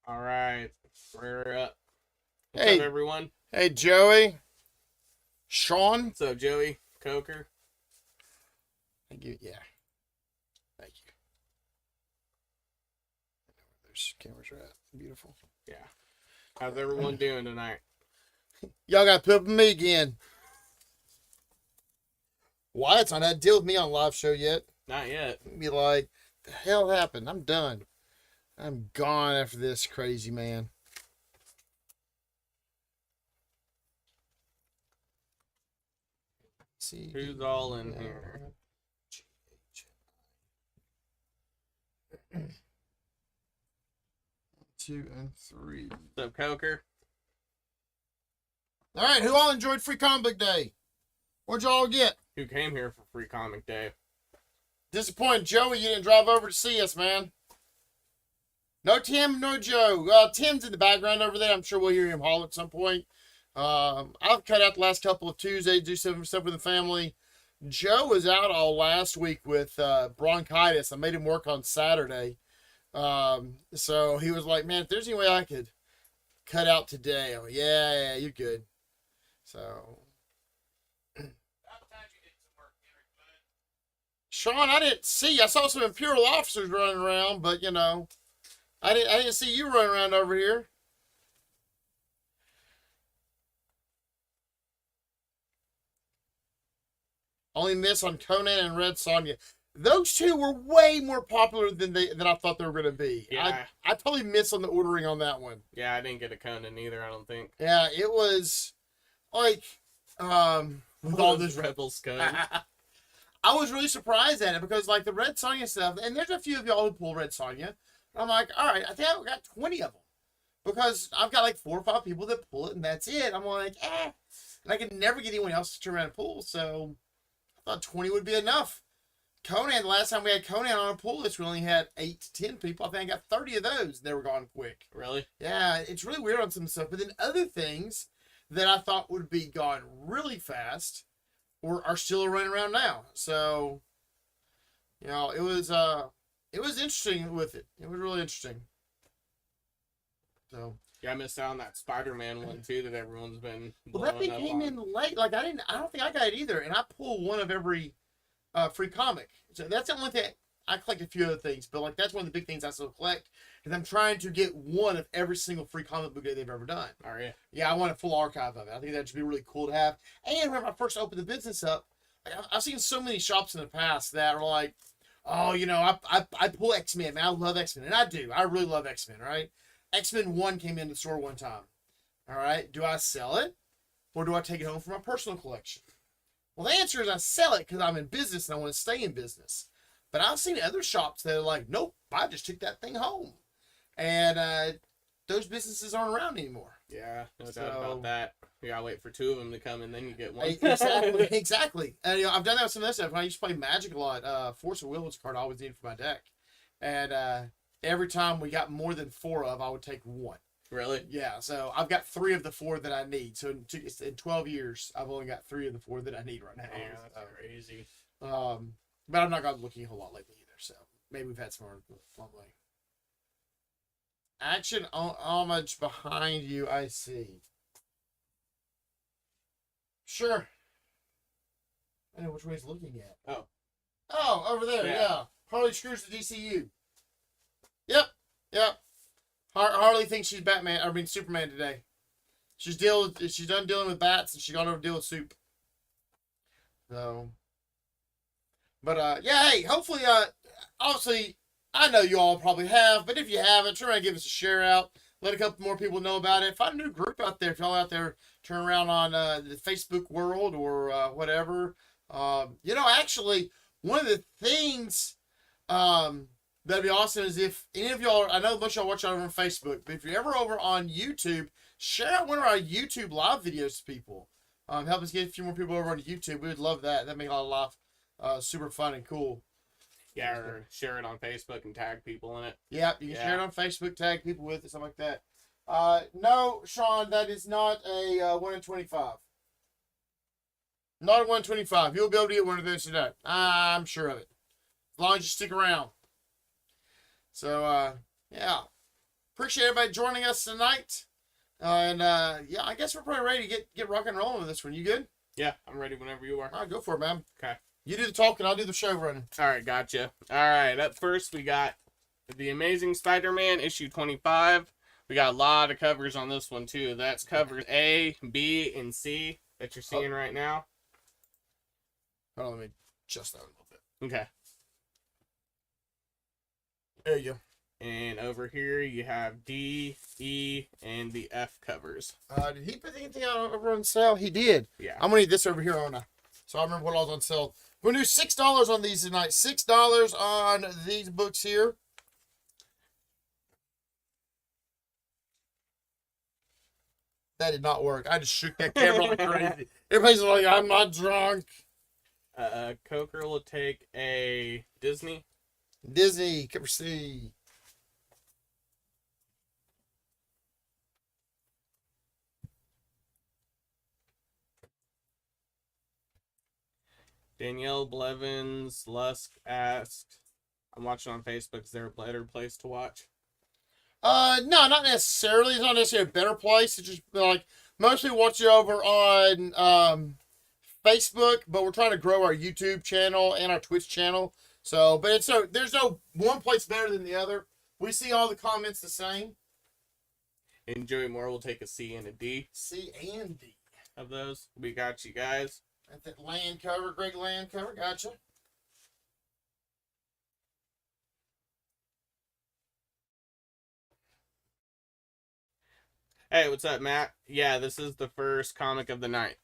All right, we're up. What's up, Hey, everyone? hey, Joey, Sean. What's up, Joey? Coker? Thank you. Yeah, thank you. There's cameras are at. Beautiful. Yeah. How's everyone doing tonight? Y'all got to put up with me again. Wyatt's not had to deal with me on live show yet. Not yet. Be like, the hell happened? I'm done. I'm gone after this crazy man. See Who's all in here? 2 and 3. What's up, Coker? All right, who all enjoyed Free Comic Book Day? What'd y'all get? Who came here for Free Comic Day? Disappointed, Joey. You didn't drive over to see us, man. No Tim, no Joe. Tim's in the background over there. I'm sure we'll hear him holler at some point. I've cut out the last couple of Tuesdays, do some stuff with the family. Joe was out all last week with bronchitis. I made him work on Saturday. So he was like, man, if there's any way I could cut out today. I'm like, yeah, you're good. So. Sean, I didn't see. I saw some Imperial officers running around, but I didn't see you running around over here. Only miss on Conan and Red Sonja. Those two were way more popular than I thought they were going to be. Yeah. I totally missed on the ordering on that one. Yeah, I didn't get a Conan either, I don't think. Yeah, it was like with all this Rebels Conan. I was really surprised at it because like the Red Sonja stuff, and there's a few of y'all who pull Red Sonja. I'm like, all right, I think I've got 20 of them because I've got like 4 or 5 people that pull it, and that's it. I'm like, and I can never get anyone else to turn around and pull, so I thought 20 would be enough. Conan, the last time we had Conan on a pull list, we only had 8 to 10 people. I think I got 30 of those, and they were gone quick. Really? Yeah, it's really weird on some stuff, but then other things that I thought would be gone really fast are still running around now. So, it was interesting with it. It was really interesting. So Yeah, I missed out on that Spider-Man one too that everyone's been well, that thing blowing up came on. in late. Like I don't think I got it either. And I pulled one of every free comic. So that's the only thing. I collect a few other things, but like that's one of the big things I still collect. Because I'm trying to get one of every single free comic book day they've ever done. Are you? Yeah, I want a full archive of it. I think that should be really cool to have. And when I first opened the business up, I've seen so many shops in the past that are like, oh, I pull X-Men, man. I love X-Men. And I do. I really love X-Men, right? X-Men 1 came into the store one time. All right. Do I sell it? Or do I take it home for my personal collection? Well, the answer is I sell it because I'm in business and I want to stay in business. But I've seen other shops that are like, nope, I just took that thing home. And those businesses aren't around anymore. Yeah, no doubt about that. You gotta wait for 2 of them to come and then you get one. Exactly. And I've done that with some of this stuff. When I used to play Magic a lot, Force of Will was a card I always needed for my deck. And every time we got more than 4 of, I would take 1. Really? Yeah, so I've got 3 of the 4 that I need. So in 12 years, I've only got 3 of the 4 that I need right now. Yeah, that's crazy. But I'm not gone looking a whole lot lately either. So maybe we've had some more along the way. Action homage behind you, I see. Sure. I know which way he's looking at. Oh, over there, yeah. Harley screws the DCU. Yep. Harley thinks she's Superman today. She's done dealing with bats and she's gone over to deal with soup. So, but yeah, hey, hopefully, obviously, I know you all probably have, but if you haven't, try to give us a share out. Let a couple more people know about it. Find a new group out there. If y'all out there turn around on the Facebook world or whatever. Actually, one of the things that'd be awesome is if any of y'all, I know most of y'all watch over on Facebook, but if you're ever over on YouTube, share out one of our YouTube live videos to people. Help us get a few more people over on YouTube. We would love that. That'd make a lot of life super fun and cool. Yeah, or share it on Facebook and tag people in it. Yeah, you can share it on Facebook, tag people with it, something like that. No, Sean, that is not a 1 in 25. Not a 1 in 25. You'll be able to get one of those today. I'm sure of it. As long as you stick around. So, yeah. appreciate everybody joining us tonight. Yeah, I guess we're pretty ready to get rock and rolling with this one. You good? Yeah, I'm ready whenever you are. All right, go for it, man. Okay. You do the talking, I'll do the show running. All right, gotcha. All right, up first we got The Amazing Spider-Man issue 25. We got a lot of covers on this one too. That's covers A, B, and C that you're seeing right now. Hold on, let me adjust that a little bit. Okay. There you go. And over here you have D, E, and the F covers. Did he put anything out over on sale? He did. Yeah. I'm gonna need this over here on so I remember what I was on sale. We're gonna do $6 on these tonight. $6 on these books here. That did not work. I just shook that camera like crazy. Everybody's like, I'm not drunk. Coker will take a Disney. Disney, cover C. Danielle Blevins Lusk asked, I'm watching on Facebook, is there a better place to watch? No, not necessarily. It's not necessarily a better place. It's just like mostly watch it over on Facebook, but we're trying to grow our YouTube channel and our Twitch channel. So, but there's no one place better than the other. We see all the comments the same. And Joey Moore will take a C and a D. C and D. Of those. We got you guys. At that land cover, Greg land cover, gotcha. Hey, what's up, Matt? Yeah, this is the first comic of the night.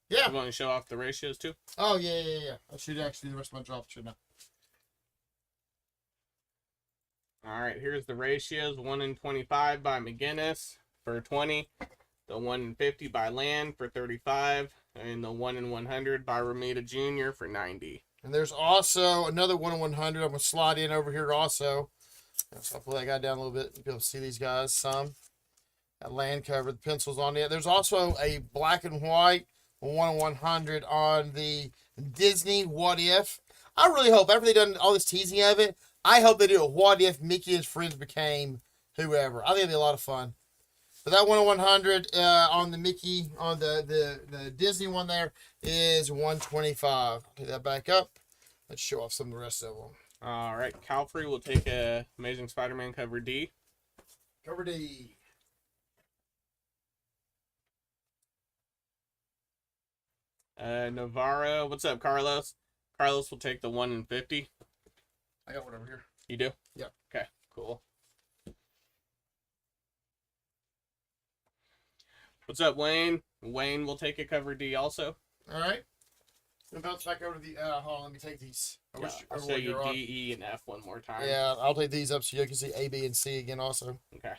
Yeah. You want to show off the ratios too? Oh, yeah. I should actually do the rest of my job, shouldn't I? All right, here's the ratios. 1 in 25 by McGinnis for 20. The 1 in 50 by Land for 35. And the 1 in 100 by Ramita Jr. for 90. And there's also another 1 in 100. I'm going to slide in over here also. So I'll pull that guy down a little bit. You'll be able to see these guys some. That land cover, the pencils on it. There's also a black and white 1 in 100 on the Disney What If. I really hope, after they've done all this teasing of it, I hope they do a What If Mickey and his friends became whoever. I think it'd be a lot of fun. But that 1 in 100 on the Mickey, on the Disney one there, is 125. I'll take that back up. Let's show off some of the rest of them. All right, Calfrey will take a Amazing Spider-Man cover D. Cover D. Navarro, what's up, Carlos? Carlos will take the 1 in 50. I got one over here. You do? Yeah. Okay, cool. What's up, Wayne? Wayne will take a cover D also. All right. I'm about to back over to the. Hold on, let me take these. I'll show you D, E, and F one more time. Yeah, I'll take these up so you can see A, B, and C again also. Okay.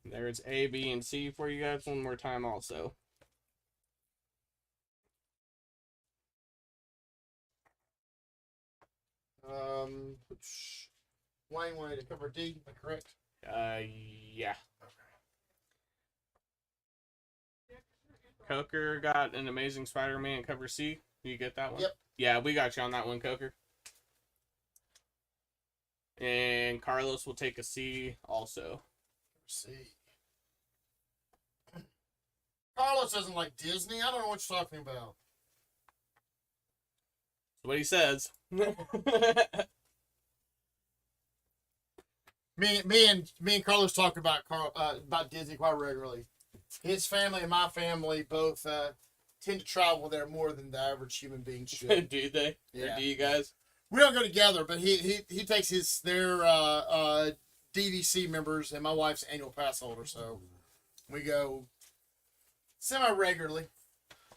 There's A, B, and C for you guys one more time also. Wayne wanted to cover D, am I correct? Yeah. Coker got an Amazing Spider-Man cover C. Do you get that one? Yep. Yeah, we got you on that one, Coker. And Carlos will take a C also. C. Carlos doesn't like Disney. I don't know what you're talking about. That's what he says. Me and Carlos talk about Disney quite regularly. His family and my family both tend to travel there more than the average human being should. Do they? Yeah. Or do you guys? We don't go together, but he takes their DVC members and my wife's annual pass holder, so we go semi-regularly.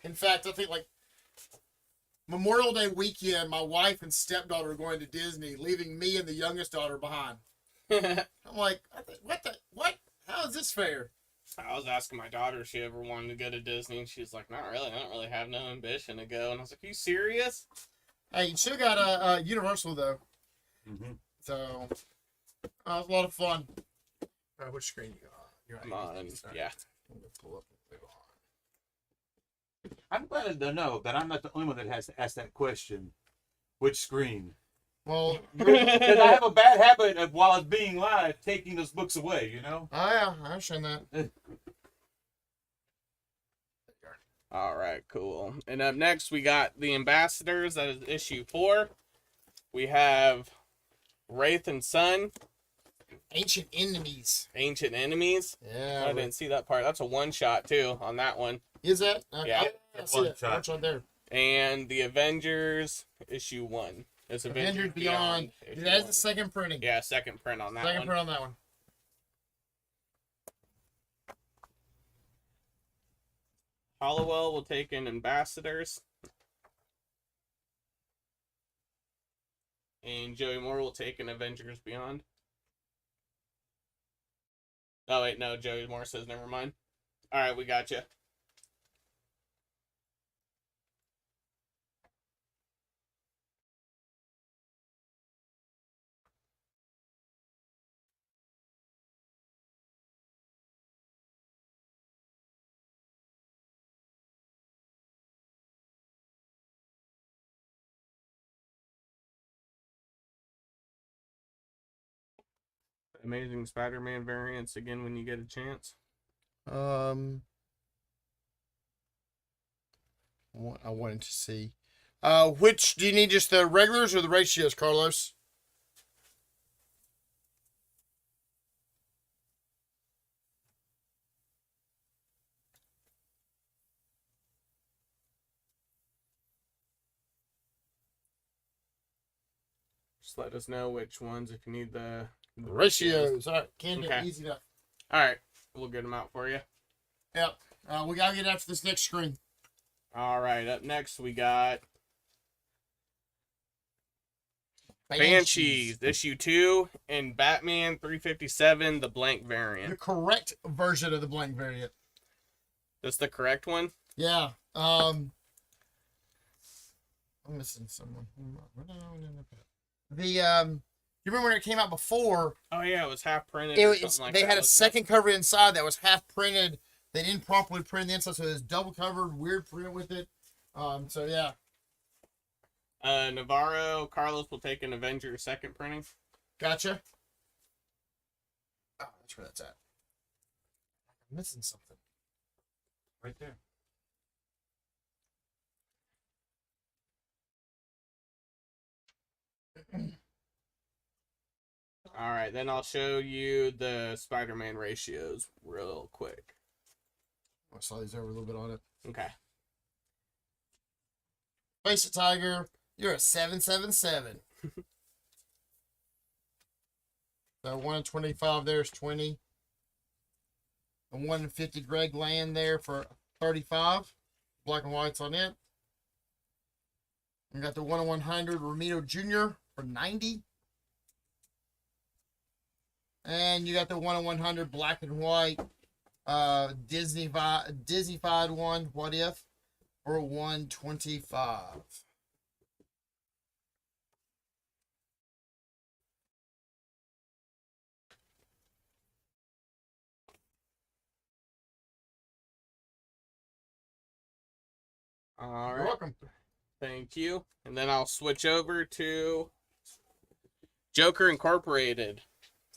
In fact, I think like Memorial Day weekend, my wife and stepdaughter are going to Disney, leaving me and the youngest daughter behind. I'm like, what? How is this fair? I was asking my daughter if she ever wanted to go to Disney, and she's like, not really. I don't really have no ambition to go. And I was like, are you serious? Hey, you still got a Universal, though. Mm-hmm. So, it was a lot of fun. All right, which screen you got? You're on, yeah. I'm gonna pull up. I'm glad to know that I'm not the only one that has to ask that question. Which screen? Well, Because I have a bad habit of, while it's being live, taking those books away, you know? oh yeah, I understand that. All right, cool. And up next, we got the Ambassadors. That is issue 4. We have Wraith and Sun. Ancient Enemies. Ancient Enemies. Yeah. I didn't see that part. That's a one-shot, too, on that one. Is that? Yeah. I see that. One-shot. Watch right there. And the Avengers, issue 1. It's Avengers Beyond. issue That is 1. the second printing. Yeah, second print on that Second one. print on that one. Hollowell will take in Ambassadors. And Joey Moore will take in Avengers Beyond. Oh, wait, no. Joey Moore says never mind. All right, we got you. Amazing Spider-Man variants again when you get a chance. I wanted to see. Which do you need? Just the regulars or the ratios, Carlos? Just let us know which ones if you need the Ratios. All right, can do. Okay. Easy enough. All right, we'll get them out for you. Yep. We gotta get after this next screen. All right, up next we got Banshees, issue 2, and Batman 357, the blank The variant. correct version of the blank variant. That's the correct one? Yeah. I'm missing someone. You remember when it came out before? Oh yeah, it was half printed. They had a second cover inside that was half printed. They didn't properly print the inside, so it was double covered, weird print with it. So yeah. Navarro, Carlos will take an Avenger second printing. Gotcha. Oh, that's where that's at. I'm missing something. Right there. All right, then I'll show you the Spider-Man ratios real quick. I saw these over a little bit on it. Okay. Face it, Tiger. You're a 777. So 1 in 25 there's 20. A 1 in 50 Greg Land there for 35. Black and whites on it. We got the 1 in 100 Ramiro Jr. for 90. And you got the 1 in 100 black and white Disney-fied one, What If, for 125. All You're right. welcome. Thank you. And then I'll switch over to Joker Incorporated.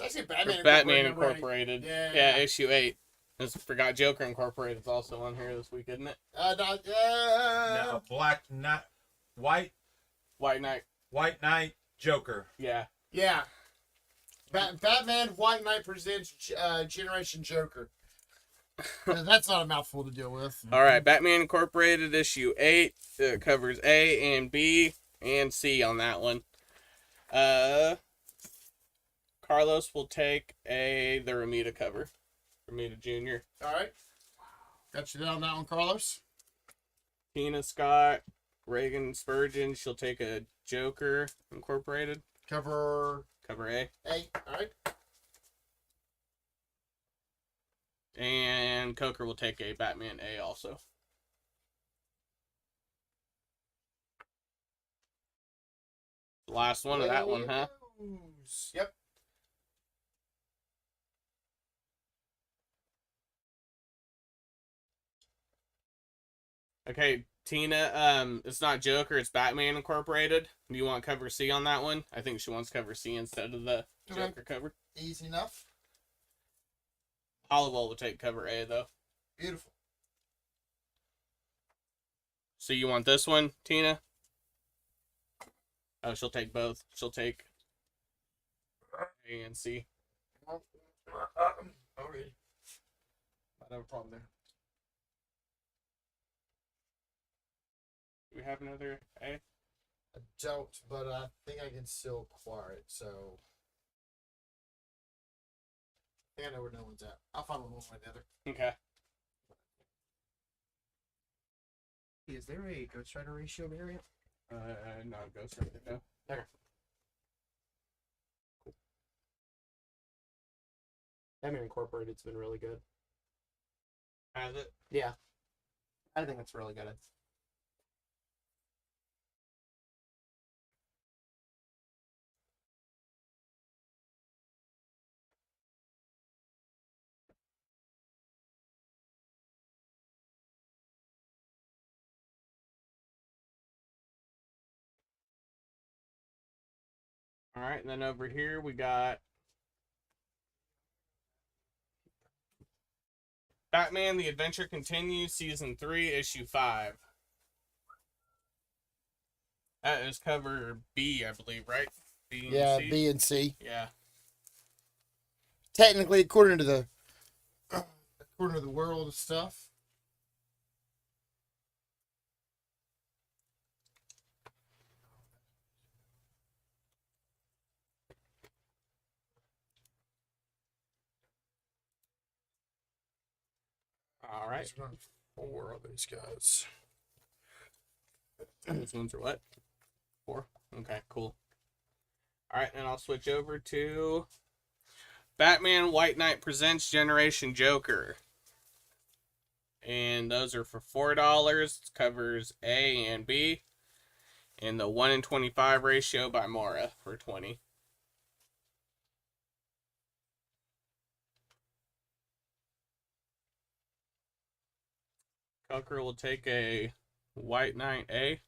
It's actually Batman Incorporated. Yeah. Issue 8. I forgot Joker Incorporated is also on here this week, isn't it? No, Black Knight, White Knight, Joker. Yeah. Yeah. Batman White Knight presents Generation Joker. That's not a mouthful to deal with. All right, Batman Incorporated issue 8 covers A and B and C on that one. Carlos will take the Ramita cover. Ramita Jr. All right. Got you down on that one, Carlos. Tina Scott, Reagan Spurgeon, she'll take a Joker Incorporated. Cover A. A. All right. And Coker will take a Batman A also. The last one of that one, huh? Yep. Okay, Tina, it's not Joker, it's Batman Incorporated. Do you want cover C on that one? I think she wants cover C instead of the Joker cover. Easy enough. Hollowell will take cover A, though. Beautiful. So you want this one, Tina? Oh, she'll take both. She'll take A and C. Already. Might have a problem there. Do we have another A? I don't, but I think I can still acquire it, so. I think I know where no one's at. I'll find one way or the other. Okay. Is there a Ghost Rider ratio variant? Not Ghost Rider, no. Okay. Cool. Batman Incorporated's been really good. Has it? Yeah. I think it's really good. All right, and then over here we got Batman: The Adventure Continues, Season 3, Issue 5. That is cover B, I believe, right? B and Yeah, C? B and C. Yeah. Technically, according to the world of stuff. All right. There's 4 of these guys. These ones are what? 4? Okay, cool. All right, and I'll switch over to Batman White Knight Presents Generation Joker. And those are for $4. It covers A and B. And the 1 in 25 ratio by Mora for $20. Coker will take a White Knight A.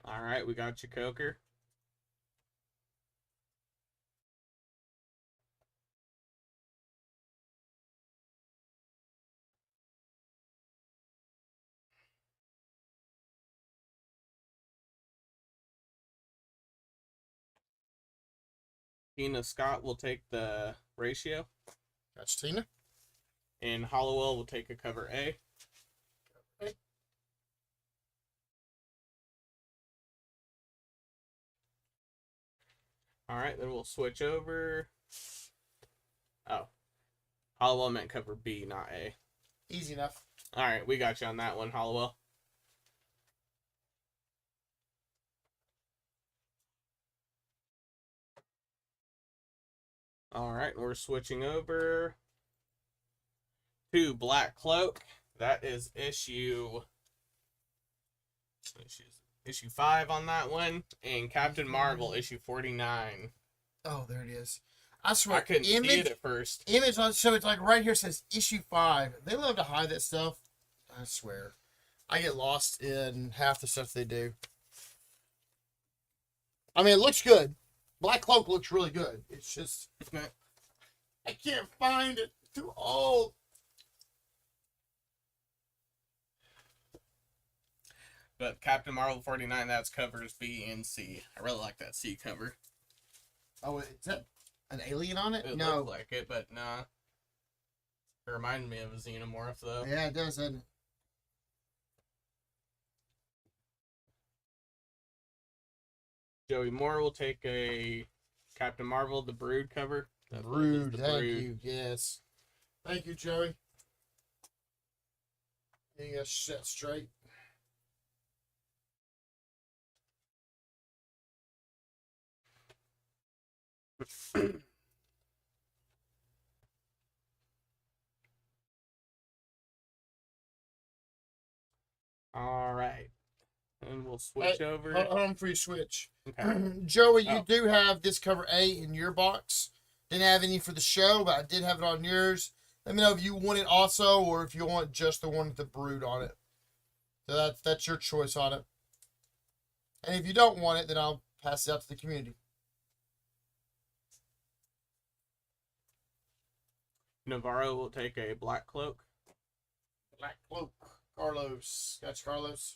All right, we got you, Coker. Tina Scott will take the ratio. That's Tina. And Hollowell will take a cover A. Okay. All right, then we'll switch over. Oh. Hollowell meant cover B, not A. Easy enough. All right, we got you on that one, Hollowell. All right, we're switching over to Black Cloak. That is issue 5 on that one, and Captain Marvel issue 49. Oh, there it is. I swear. I couldn't see it at first. Image on so it's like right here says issue 5. They love to hide that stuff. I swear. I get lost in half the stuff they do. I mean, it looks good. Black Cloak looks really good. It's just I can't find it. Too old. But Captain Marvel 49, that's covers B and C. I really like that C cover. Oh, is that an alien on it? It No. looked like it, but nah. It reminded me of a xenomorph, though. Yeah, it does, doesn't it? Joey Moore will take a Captain Marvel, the Brood cover. Brood, The thank Brood. you. Yes. Thank you, Joey. You got shit straight. All right. And we'll switch Hey, over. Hold on for your switch. Okay. Joey, you Oh. do have this cover A in your box. Didn't have any for the show, but I did have it on yours. Let me know if you want it also, or if you want just the one with the brood on it. So that's your choice on it. And if you don't want it, then I'll pass it out to the community. Navarro will take a black cloak. Black Cloak. Carlos. Got you, Carlos.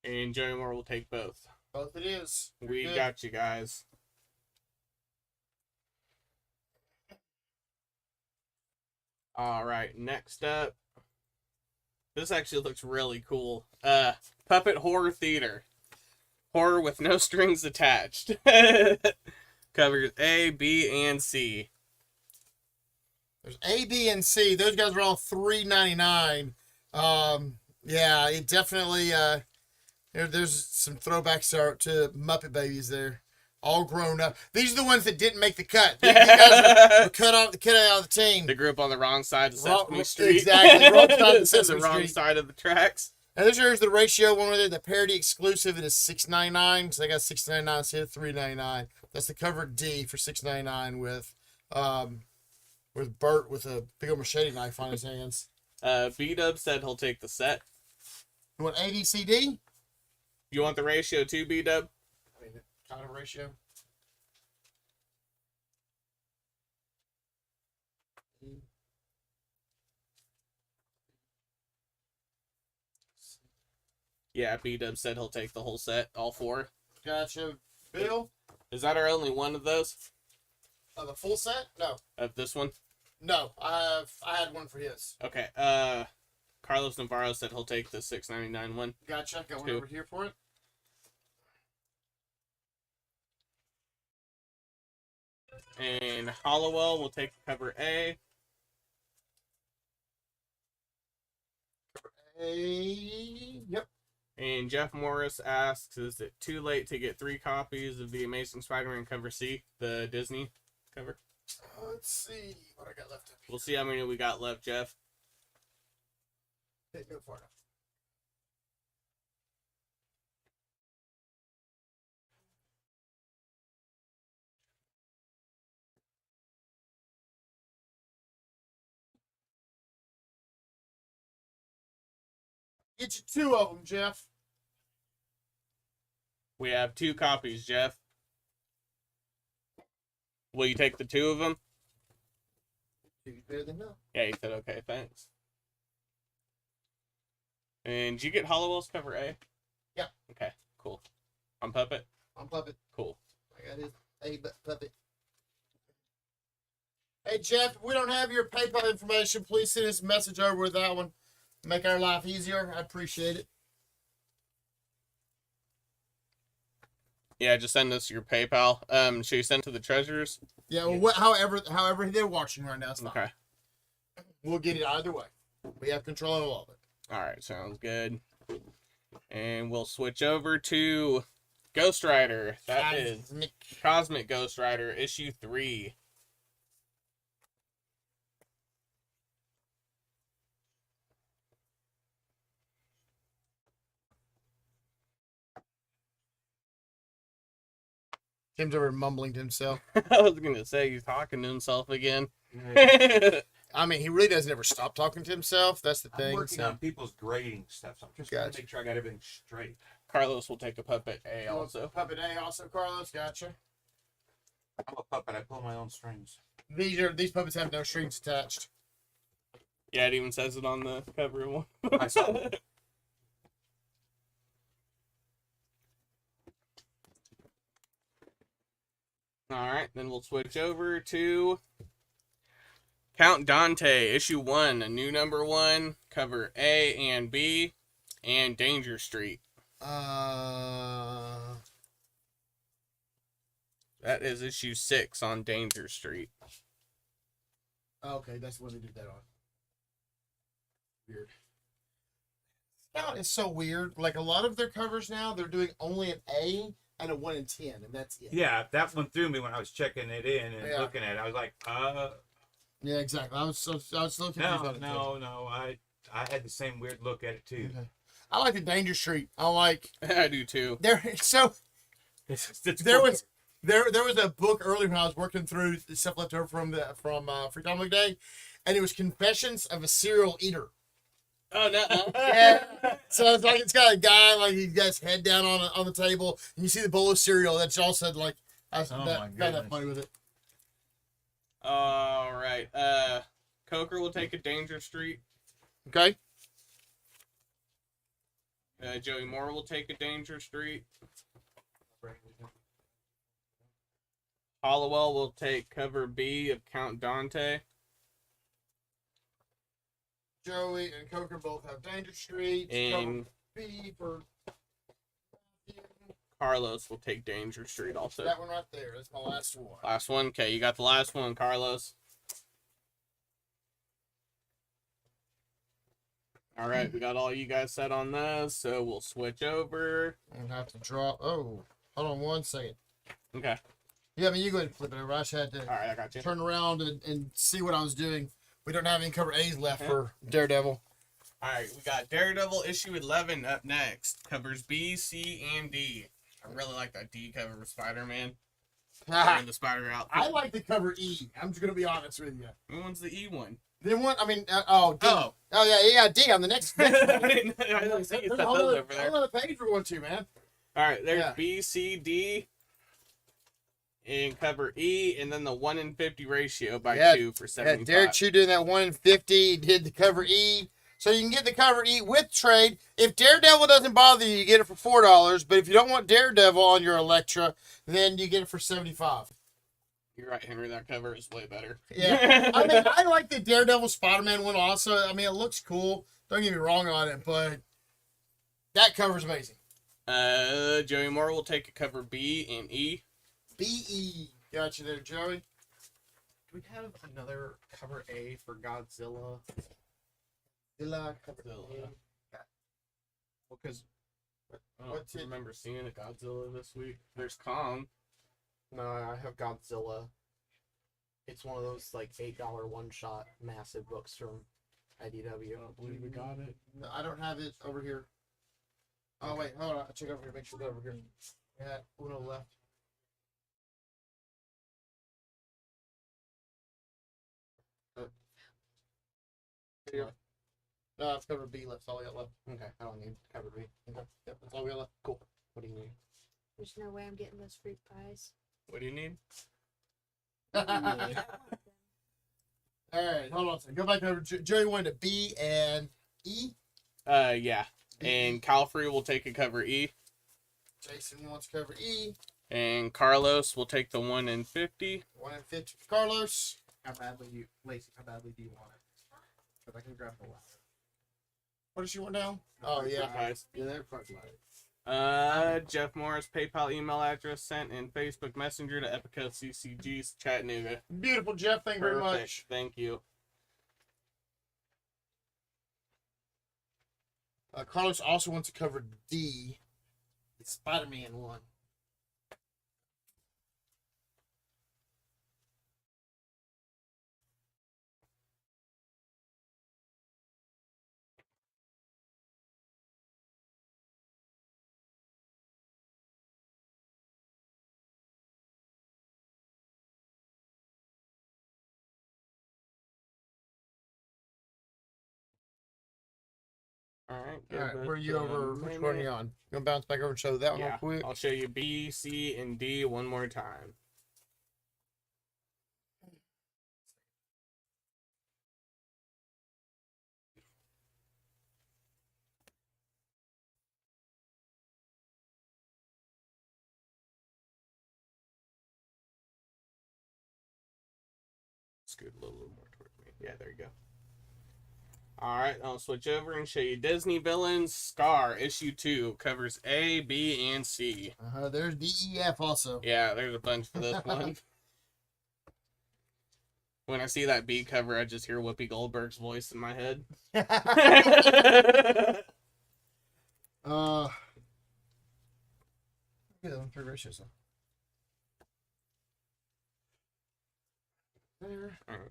And Joey Moore will take both. Both it is. We Good. got you guys. All right, next up. This actually looks really cool. Puppet Horror Theater. Horror with no strings attached. Covers A, B, and C. There's A, B, and C. Those guys are all $3.99. Yeah, it definitely there's some throwbacks to Muppet Babies there. All grown up. These are the ones that didn't make the cut. These guys were cut out of the team. They grew up on the wrong side of Sesame Street. Exactly. Wrong side of Sesame the wrong Street. side of the tracks. And here's the ratio one with it. The parody exclusive, it is $6.99. So they got $6.99 so $3.99. That's the cover D for $6.99 with Bert with a big old machete knife on his hands. B-Dub said he'll take the set. You want A, B, C, D? You want the ratio too, B-Dub? I mean, kind of ratio. Yeah, B-Dub said he'll take the whole set, all four. Gotcha. Bill? Is that our only one of those? Of a full set? No. Of this one? No. I had one for his. Okay. Carlos Navarro said he'll take the $6.99 one. Gotcha. Got one Two. over here for it. And Hollowell will take cover A. Yep. And Jeff Morris asks, is it too late to get 3 copies of The Amazing Spider-Man cover C, the Disney cover? Let's see what I got left up here. We'll see how many we got left, Jeff. Hey, go for it. Get you 2 of them, Jeff. We have 2 copies, Jeff. Will you take the 2 of them? Do better than no. Yeah, he said okay, thanks. And did you get Hollowell's cover A? Yeah. Okay, cool. On Puppet? On Puppet. Cool. I got his Puppet. Hey, Jeff, if we don't have your PayPal information, please send us a message over with that one. Make our life easier. I appreciate it. Yeah, just send us your PayPal. Should you send to the treasurers? Yeah, well, however they're watching right now, it's fine. Okay. We'll get it either way. We have control of all of it. Alright, sounds good. And we'll switch over to Ghost Rider. That is Cosmic Ghost Rider, issue 3. Tim's over mumbling to himself. I was going to say he's talking to himself again. I mean, he really doesn't ever stop talking to himself. That's the I'm thing. working on people's grading stuff, so I'm just trying Gotcha. to make sure I got everything straight. Carlos will take a Puppet A also. Puppet A also, Carlos. Gotcha. I'm a puppet. I pull my own strings. These puppets have no strings attached. Yeah, it even says it on the cover one. I saw it. Alright, then we'll switch over to Count Dante, issue 1, a new number 1, cover A and B, and Danger Street. That is issue 6 on Danger Street. Okay, that's when they did that on. Weird. Count is so weird. Like, a lot of their covers now, they're doing only an A and a 1 in 10, and that's it. Yeah, that one threw me when I was checking it in and Yeah. looking at it. I was like, Yeah, exactly. I was so confused on it, too. no. I had the same weird look at it too. Okay. I like the Danger Street. I like I do too. there. So It's there cool. was There was a book earlier when I was working through the stuff left over from Free Comic Book Day, and it was Confessions of a Serial Eater. Oh no! Yeah. So it's like it's got a guy like he got his head down on the table, and you see the bowl of cereal. That's all said like I Oh that, my got that goodness. funny with it. All right. Coker will take a Danger Street. Okay. Joey Moore will take a Danger Street. Hollowell will take cover B of Count Dante. Joey and Coker both have Danger Street. And B for Carlos will take Danger Street also. that one right there. That's my last one. Last one. Okay, you got the last one, Carlos. All right, we got all you guys set on those, so we'll switch over. I'm gonna have to draw. Oh, hold on one second. Okay. Yeah, I mean you go ahead and flip it over. I just had to All right, I got you. turn around and see what I was doing. We don't have any cover A's left for Daredevil. All right, we got Daredevil issue 11 up next. Covers B, C, and D. I really like that D cover with Spider-Man. And the spider outfit. I like the cover E. I'm just gonna be honest with you. Which one's the E one? Then what? I mean, D. Oh. Yeah, D on the next. I didn't see you set those over there. Hold on the page we're going to, man. All right, there's Yeah. B, C, D, and cover E, and then the 1 in 50 ratio by 2 for Yeah, 75. Derek Chew doing that 1 in 50. He did the cover E. So you can get the cover E with trade. If Daredevil doesn't bother you, you get it for $4. But if you don't want Daredevil on your Elektra, then you get it for $75. You're right, Henry. That cover is way better. Yeah. I mean, I like the Daredevil Spider-Man one also. I mean, it looks cool. Don't get me wrong on it, but that cover's amazing. Joey Moore will take a cover B and E. B-E. Got you there, Joey. Do we have another cover A for Godzilla? Well, Because I don't What's it? remember seeing a Godzilla this week. There's Kong. no, I have Godzilla. It's one of those like $8 one-shot massive books from IDW. I don't believe we got it. No, I don't have it over here. Oh, wait. Hold on. I'll check over here. Make sure it's over here. Yeah, Uno left. There you go. No, it's cover B left. That's all we got left. Okay, I don't need cover B. Okay. Yep, that's all we got left. Cool. What do you need? There's no way I'm getting those fruit pies. What do you need? All right, hold on a second. Go back over. Joey wanted a B and E. Yeah. And Calfrey will take a cover E. Jason wants cover E. And Carlos will take the 1 in 50. 1 in 50 for Carlos. How badly do you want it? Because I can grab the ladder. What does she want now? Oh, yeah. Nice. Yeah, they're fucking ladder. Jeff Morris PayPal email address sent in Facebook Messenger to Epico CCG's Chattanooga. Beautiful, Jeff. Thank you very Perfect. much. Thank you. Carlos also wants to cover D, the Spider-Man one. All right. All right, give where are it you a over? Which minute. one are you on? You want to bounce back over and show that one Yeah, real quick? I'll show you B, C, and D one more time. Scoot a little more towards me. Yeah, there you go. All right, I'll switch over and show you Disney Villains Scar issue 2 covers A, B, and C. There's D, E, F also. Yeah, there's a bunch for this one. When I see that B cover, I just hear Whoopi Goldberg's voice in my head. Yeah, three ratios. There. All right.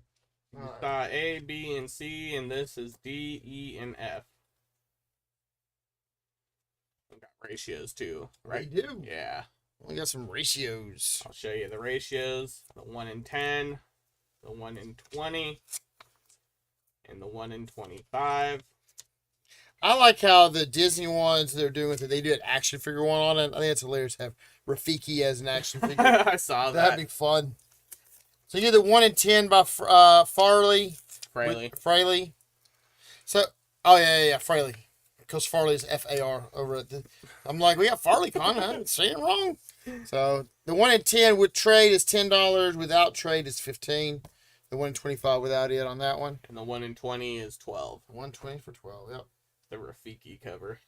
Alright. A, B, and C, and this is D, E, and F. We got ratios too, right? We do. Yeah. We got some ratios. I'll show you the ratios. The 1 in 10, the 1 in 20, and the 1 in 25. I like how the Disney ones they're doing with it. They do an action figure one on it. I think it's hilarious to have Rafiki as an action figure. I saw that. That'd be fun. So you get the 1 in 10 by Farley. Fraley. So, oh yeah, Fraley. Because Farley's FAR over at the. I'm like, we got Farley con. I'm saying it wrong. So the 1 in 10 with trade is $10. Without trade is $15. The 1 in 25 without it on that one. And the 1 in 20 is 12. 120 for 12. Yep. The Rafiki cover.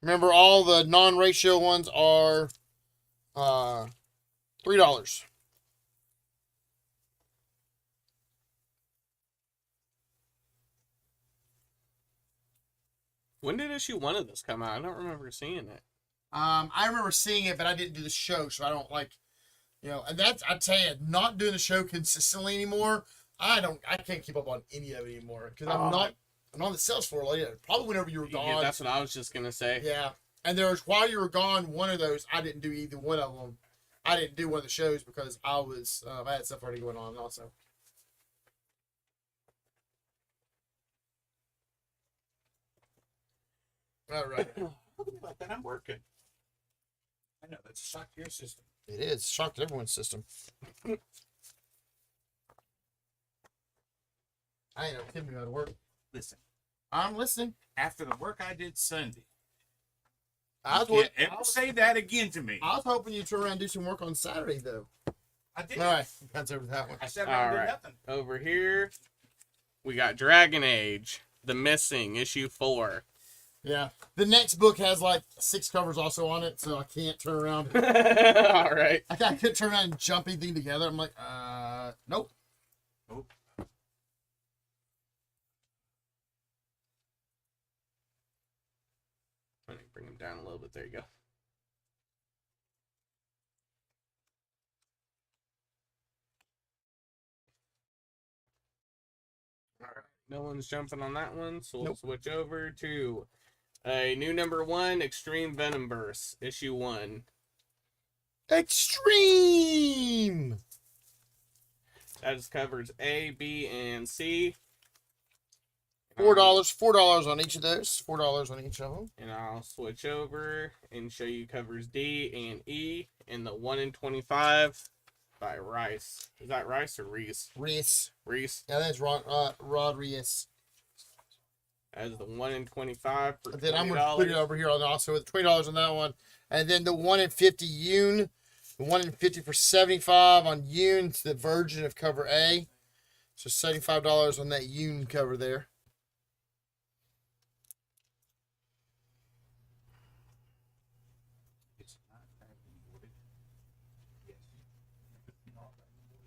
Remember, all the non-ratio ones are $3. When did issue 1 of this come out? I don't remember seeing it. I remember seeing it, but I didn't do the show, so I don't and that's, I tell you, not doing the show consistently anymore. I can't keep up on any of it anymore because I'm on the sales floor later. Probably whenever you were gone. Yeah, that's what I was just gonna say. Yeah, and there was, while you were gone, one of those I didn't do either one of them. I didn't do one of the shows because I had stuff already going on also. All right. Like that, I'm working. I know that's a shock to your system. It is. Shocked everyone's system. I ain't never kidding me about work. Listen, I'm listening. after the work I did Sunday, I was, can't ever say that again to me. I was hoping you'd turn around and do some work on Saturday, though. I did. All right. That's over that one. I said I All did right. nothing. Over here, we got Dragon Age, The Missing, issue 4. Yeah. The next book has like 6 covers also on it, so I can't turn around. All right. I couldn't turn around and jump anything together. I'm like, nope. Nope. Let me bring him down a little bit. There you go. All right. No one's jumping on that one, so we'll switch over to a new number 1, Extreme Venomverse, issue 1. Extreme! That just covers A, B, and C. $4 on each of those. $4 on each of them. And I'll switch over and show you covers D and E and the 1 in 25 by Rice. Is that Rice or Reese? Reese. Reese. Yeah, that's Rod Reese. That is the 1 in 25 for $20. And then I'm going to put it over here on also with $20 on that one. And then the 1 in 50 Yoon. The 1 in 50 for $75 on Yoon. It's the version of cover A. So $75 on that Yoon cover there. It's not Magnum boarded. Yes.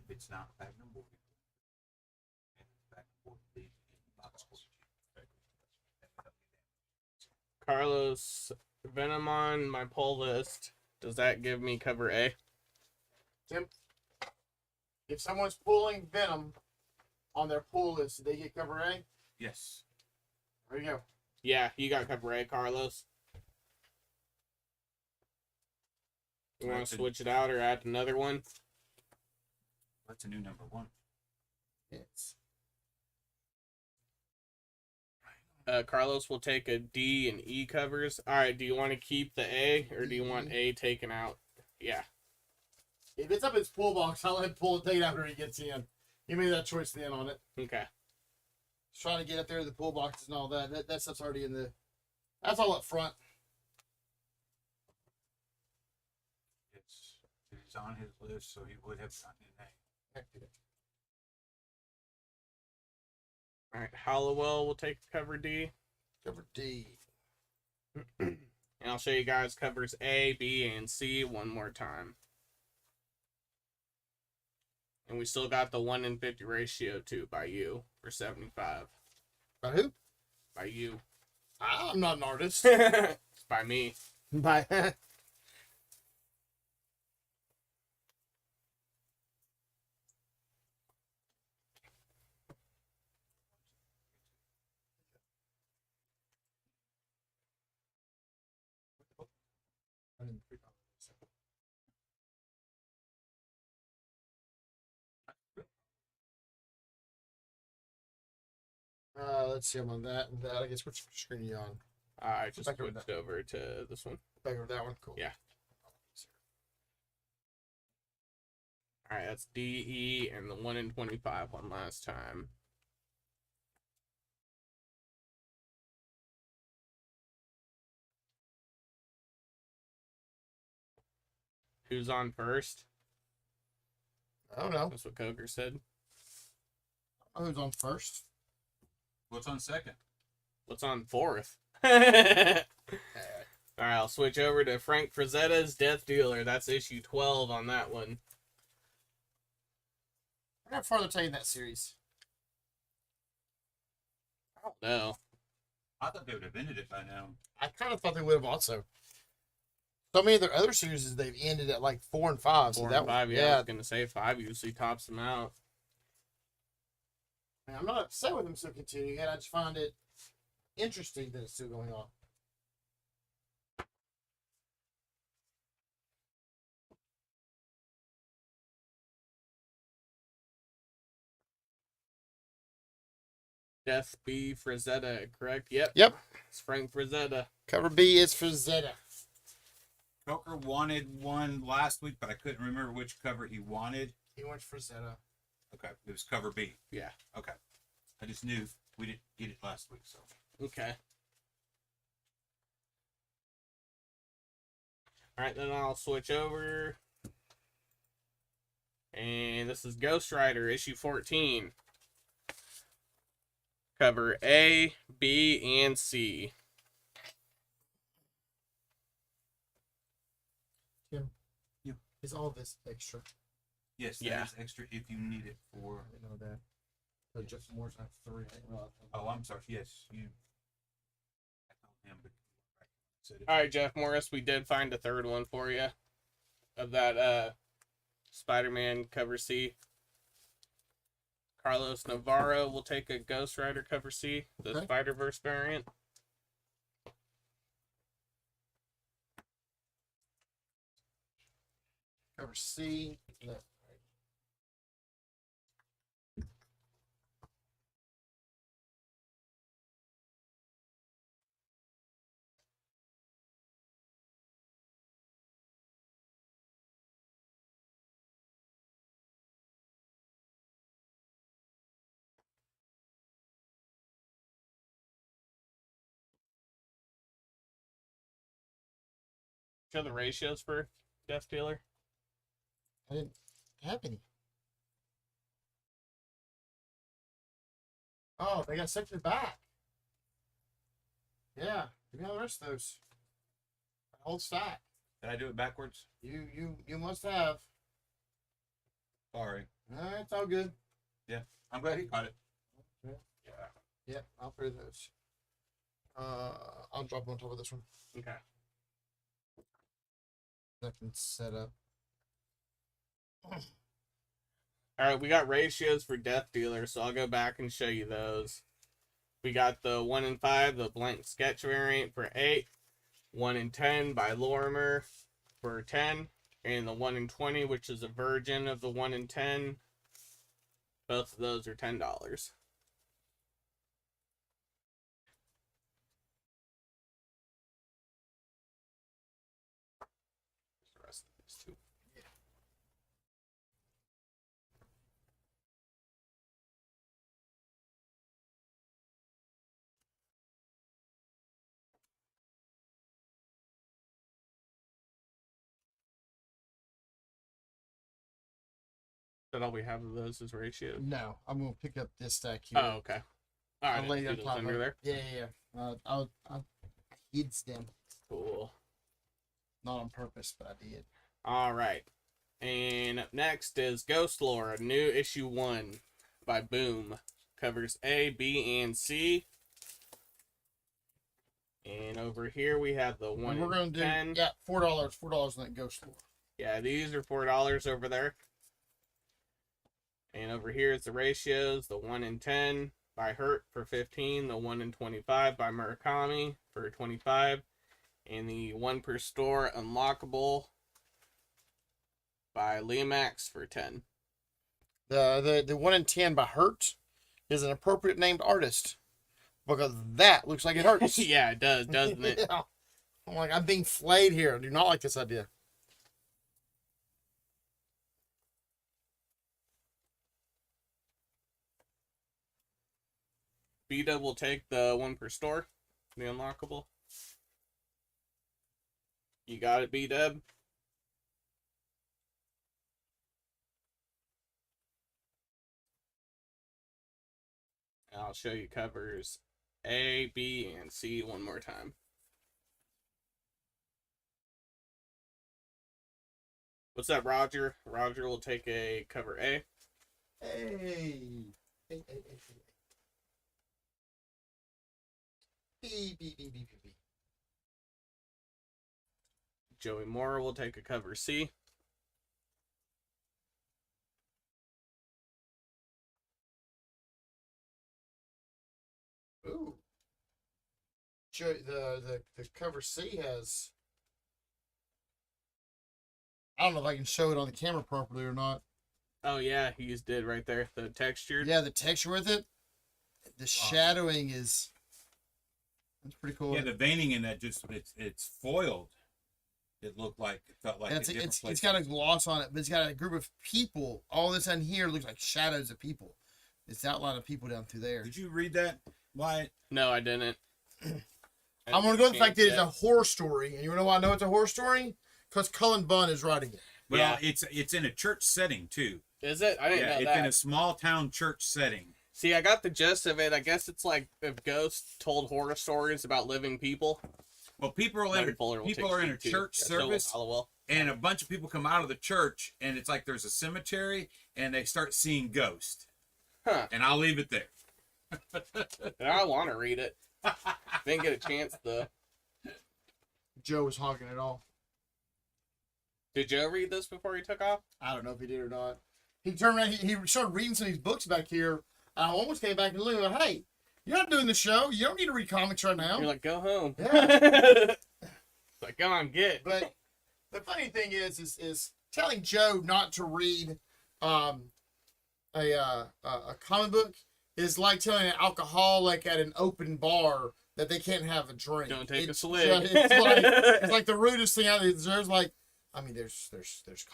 It's not Magnum boarded. And Magnum boarded leaves in the box for you. Carlos Venomon, my pull list. Does that give me cover A? Tim, if someone's pulling Venom on their pull list, did they get cover A? Yes. There you go. Yeah, you got cover A, Carlos. You want to switch it out or add another one? That's a new number 1. Yes. Carlos will take a D and E covers. All right, do you want to keep the A or do you want A taken out? Yeah. If it's up in his pull box, I'll let him pull it, take it after he gets in. He made that choice then on it. Okay. He's trying to get up there to the pull boxes and all that. That stuff's already in the. That's all up front. It's on his list, so he would have gotten an A. All right, Hollowell will take cover D. Cover D. And I'll show you guys covers A, B, and C one more time. And we still got the 1 in 50 ratio too by you for 75. By who? By you. I'm not an artist. It's by me. By. let's see. I'm on that and that. I guess which screen are you on? I just Back over switched over to this one. Back over that one. Cool. Yeah. All right, that's DE and the 1 in 25 one last time. Who's on first? I don't know. That's what Coker said. Who's on first? What's on second? What's on fourth? All right, I'll switch over to Frank Frazetta's Death Dealer. That's issue 12 on that one. How far they're taking that series? I don't know. I thought they would have ended it by now. I kind of thought they would have also. So many of their other series they've ended at like 4 and 5. So 4 that and 5, yeah. I was going to say 5 usually tops them out. I'm not upset with them still continuing it. I just find it interesting that it's still going on. Death B Frazetta, correct? Yep. Yep. It's Frank Frazetta. Cover B is for Zeta. Coker wanted one last week, but I couldn't remember which cover he wanted. He went for Zeta. Okay, it was cover B. Yeah. Okay. I just knew we didn't get it last week, so. Okay. All right, then I'll switch over. And this is Ghost Rider, issue 14. Cover A, B, and C. Tim. Yeah. Is all this extra? Yes, Yeah. that is extra if you need it for. I didn't know that. So Jeff Moore's have 3. Oh, I'm sorry. Yes, you. I told him, but said it. All right, Jeff Morris, we did find a third one for you of that Spider-Man cover C. Carlos Navarro will take a Ghost Rider cover C, the Okay. Spider-Verse variant. Cover C. Show the ratios for Death Dealer. I didn't have any. Oh, they got sent to the back. Yeah, give me all the rest of those. Whole stack. Did I do it backwards? You must have. Sorry. It's all good. I'm glad he caught it. Yep, I'll put those. I'll drop them on top of this one. Okay. I can set up. All right, we got ratios for Death Dealer, so I'll go back and show you those. We got the 1 in 5, the blank sketch variant for 8, 1 in 10 by Lorimer for 10, and the 1 in 20, which is a version of the 1 in 10. Both of those are $10. The rest of these two. That all we have of those is ratios. No, I'm gonna pick up this stack here. Oh, okay. All right, I'll lay it on those top under of there. Yeah. I'll hid them. Cool. Not on purpose, but I did. All right. And up next is Ghost Lore, a new issue 1 by Boom. Covers A, B, and C. And over here we have the 1 And we're gonna in do 10. $4. $4 on that Ghost Lore. Yeah, these are $4 over there. And over here is the ratios, the 1 in 10 by Hurt for 15, the 1 in 25 by Murakami for 25, and the 1 per store unlockable by Liamax for 10. The 1 in 10 by Hurt is an appropriate named artist. because that looks like it hurts. Yeah, it does, doesn't it? Yeah. I'm like, I'm being flayed here. I do not like this idea. B-Dub will take the one per store, the unlockable. You got it, B-Dub. I'll show you covers A, B, and C one more time. What's up, Roger? Roger will take a cover A. Hey. Hey. B. Joey Moore will take a cover C. Ooh. The cover C has. I don't know if I can show it on the camera properly or not. Oh yeah, he just did right there. The textured. Yeah, the texture with it. The shadowing is. That's pretty cool. Yeah, the veining in that it's foiled. It felt like it's got a gloss on it, but it's got a group of people. All this on here looks like shadows of people. It's the outline of people down through there. Did you read that? Why? No, I didn't. I'm going to go with the fact that it's a horror story. And you know why I know it's a horror story? Because Cullen Bunn is writing it. Well, Yeah. it's in a church setting too. Is it? I didn't know It's that. in a small town church setting. See, I got the gist of it. I guess it's like if ghosts told horror stories about living people. Well, people are in a church service, and a bunch of people come out of the church, and it's like there's a cemetery, and they start seeing ghosts. Huh. And I'll leave it there. I want to read it. Didn't get a chance though. Joe was hogging it all. Did Joe read this before he took off? I don't know if he did or not. He turned around. He started reading some of these books back here. I almost came back and looked like, hey, you're not doing the show. You don't need to read comics right now. You're like, go home. Yeah. Like, come on, get. But the funny thing is telling Joe not to read a comic book is like telling an alcoholic at an open bar that they can't have a drink. Don't take a It's swig. it's like the rudest thing out there. There's like, I mean, there's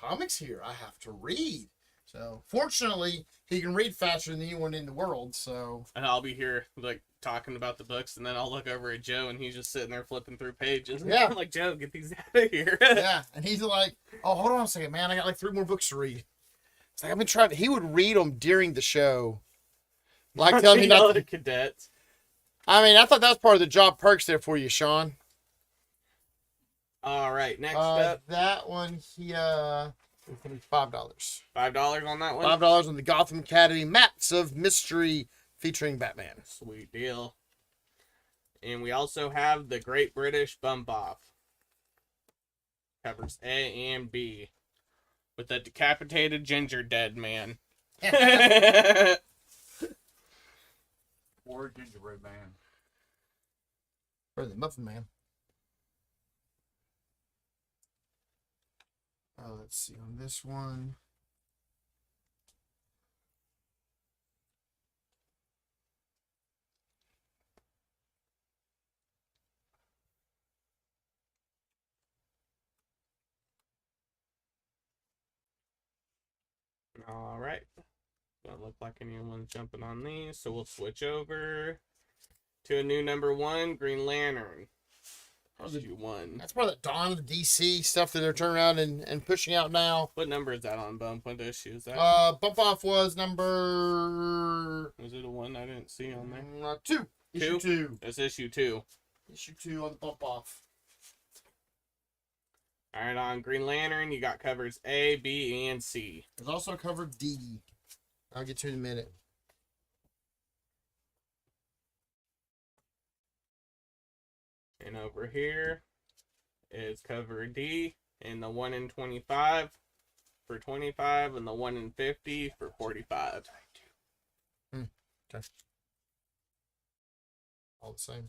comics here I have to read. So fortunately, he can read faster than anyone in the world. So And I'll be here like talking about the books, and then I'll look over at Joe, and he's just sitting there flipping through pages. Yeah. I'm like, Joe, get these out of here. yeah, and he's like, oh, hold on a second, man, I got like 3 more books to read. It's like I've been trying. He would read them during the show, like telling me not the to. cadets. I mean, I thought that was part of the job perks there for you, Sean. All right, next up, That one here is gonna be $5. $5 on that one. $5 on the Gotham Academy Maps of Mystery featuring Batman. Sweet deal. And we also have the Great British Bump Off. Covers A and B. With the decapitated ginger dead man. Poor gingerbread man. Or the Muffin Man. Let's see on this one. All right. Don't look like anyone's jumping on these, so we'll switch over to a new number 1, Green Lantern. Issue 1. That's part of the Dawn of the DC stuff that they're turning around and pushing out now. What number is that on Bump? What issue is that? Bump Off was number... Was it a 1 I didn't see on there? 2. Issue 2. That's issue 2. Issue 2 on the Bump Off. All right, on Green Lantern, you got covers A, B, and C. There's also cover D. I'll get to it in a minute. And over here is cover D, and the 1 in 25 for 25, and the 1 in 50 for 45. Okay. All the same.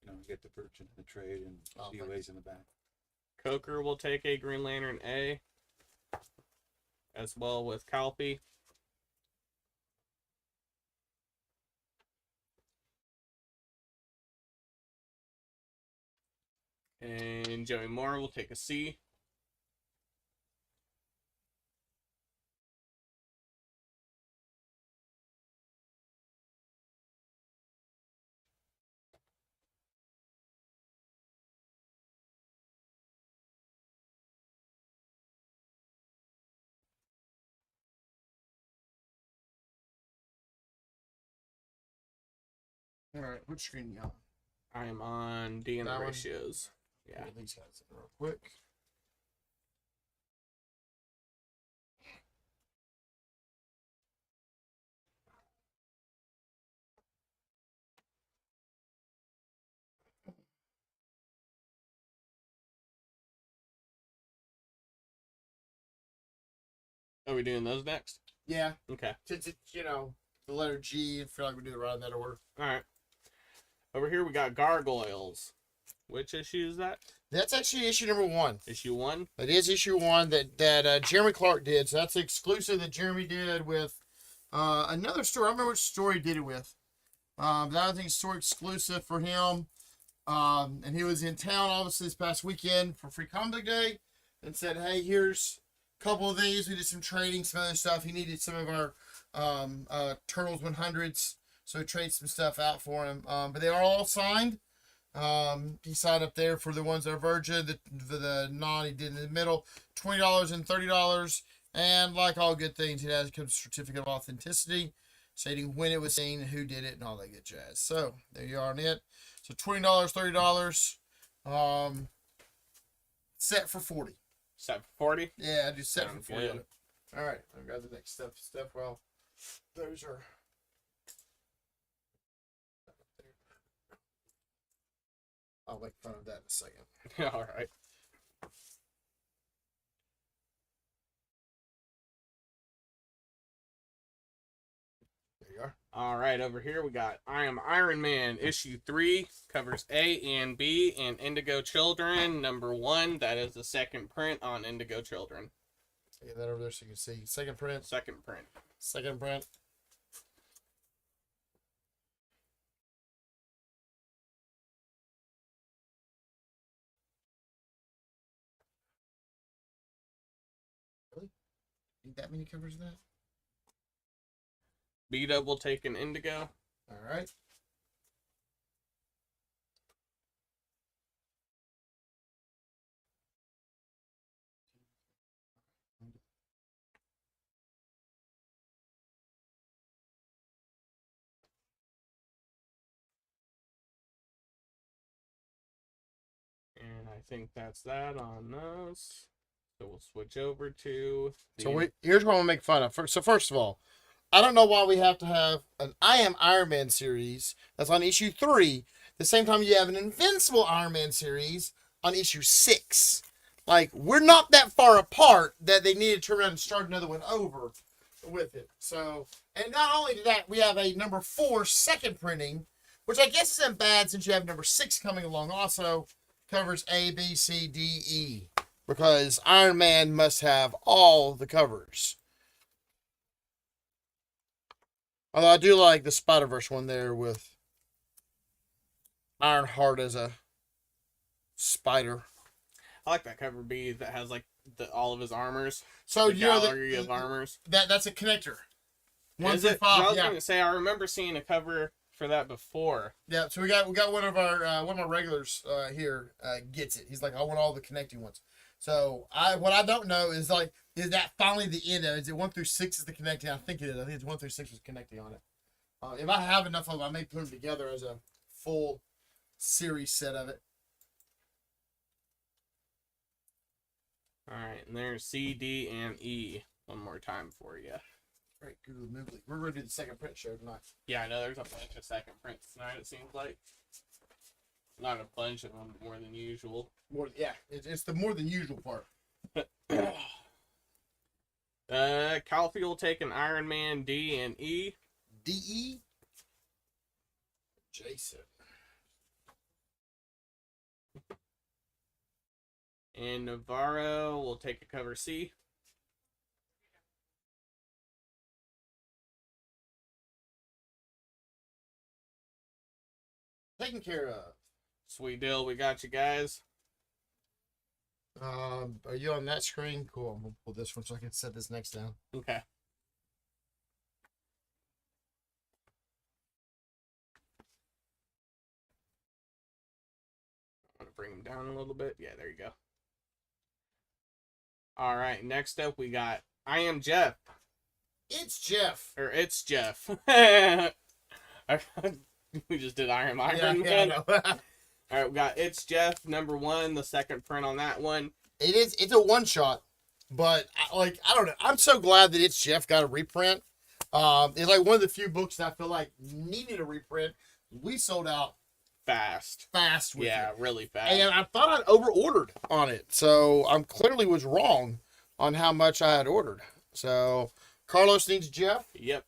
You know, you get the merchant in the trade and COAs in the back. Coker will take a Green Lantern A, as well with Calpy. And Joey Moore will take a C. All right, which screen you on? I am on D and the That one? ratios. Yeah. Get these guys in real quick. Are we doing those next? Yeah, Okay. since it's, the letter G, I feel like we do it right in that order. All right. Over here we got gargoyles. Which issue is that? That's actually issue number 1. Issue 1. It is issue 1 that Jeremy Clark did. So that's exclusive that Jeremy did with another store. I don't remember which store he did it with. But I think it's store exclusive for him. And he was in town obviously this past weekend for Free Comic Book Day and said, hey, here's a couple of these. We did some trading, some other stuff. He needed some of our Turtles 100s. So we traded some stuff out for him. But they are all signed. He signed up there for the ones that are Virgin, the non he did in the middle, $20 and $30. And like all good things, it has a certificate of authenticity, stating when it was seen, who did it, and all that good jazz. So there you are on it. So $20, $30. Set for 40. Set for 40? Yeah, I just set Sounds for 40. good. All right, I've got the next stuff. Well, those are. I'll make fun of that in a second. All right. There you are. All right, over here we got I Am Iron Man issue 3, covers A and B, and Indigo Children number 1. That is the second print on Indigo Children. Get that over there so you can see. Second print. Second print. Second print. Really? Need that many covers of that? B double take an Indigo. All right. And I think that's that on those. So we'll switch over to the... So here's what I'm gonna make fun of. So first of all, I don't know why we have to have an I Am Iron Man series that's on issue 3. The same time you have an Invincible Iron Man series on issue 6. Like, we're not that far apart that they need to turn around and start another one over with it. So, and not only that, we have a number 4 second printing, which I guess isn't bad since you have number 6 coming along also. Covers A, B, C, D, E. Because Iron Man must have all the covers. Although I do like the Spider-Verse one there with Ironheart as a spider. I like that cover B that has like all of his armors. So the you know gallery of armors. That's a connector. Is it? I was gonna say I remember seeing a cover for that before. Yeah, so we got one of my regulars here gets it. He's like, I want all the connecting ones. So what I don't know is like, is that finally the end of it? Is it 1 through 6 is the connecting? I think it is. I think it's 1 through 6 is connecting on it. If I have enough of them, I may put them together as a full series set of it. All right, and there's C, D, and E one more time for you. Right, Google Moogly. We're going to do the second print show tonight. Yeah, I know there's a bunch of second prints tonight, it seems like. Not a bunch of them, more than usual. It's the more than usual part. Caulfield will take an Iron Man D and E. D-E? Jason. And Navarro will take a cover C. Taken care of. Sweet deal, we got you guys. Are you on that screen? Cool. We'll pull this one so I can set this next down. Okay. I'm going to bring him down a little bit. Yeah, there you go. All right, next up we got I Am Jeff. It's Jeff. Or It's Jeff. We just did Iron Man. Yeah, I know. All right, we got It's Jeff #1, the second print on that one. It's a one shot, but I don't know. I'm so glad that It's Jeff got a reprint. It's like one of the few books that I feel like needed a reprint. We sold out Fast. with Yeah, it. really fast. And I thought I'd over-ordered on it. So I clearly was wrong on how much I had ordered. So Carlos needs Jeff. Yep.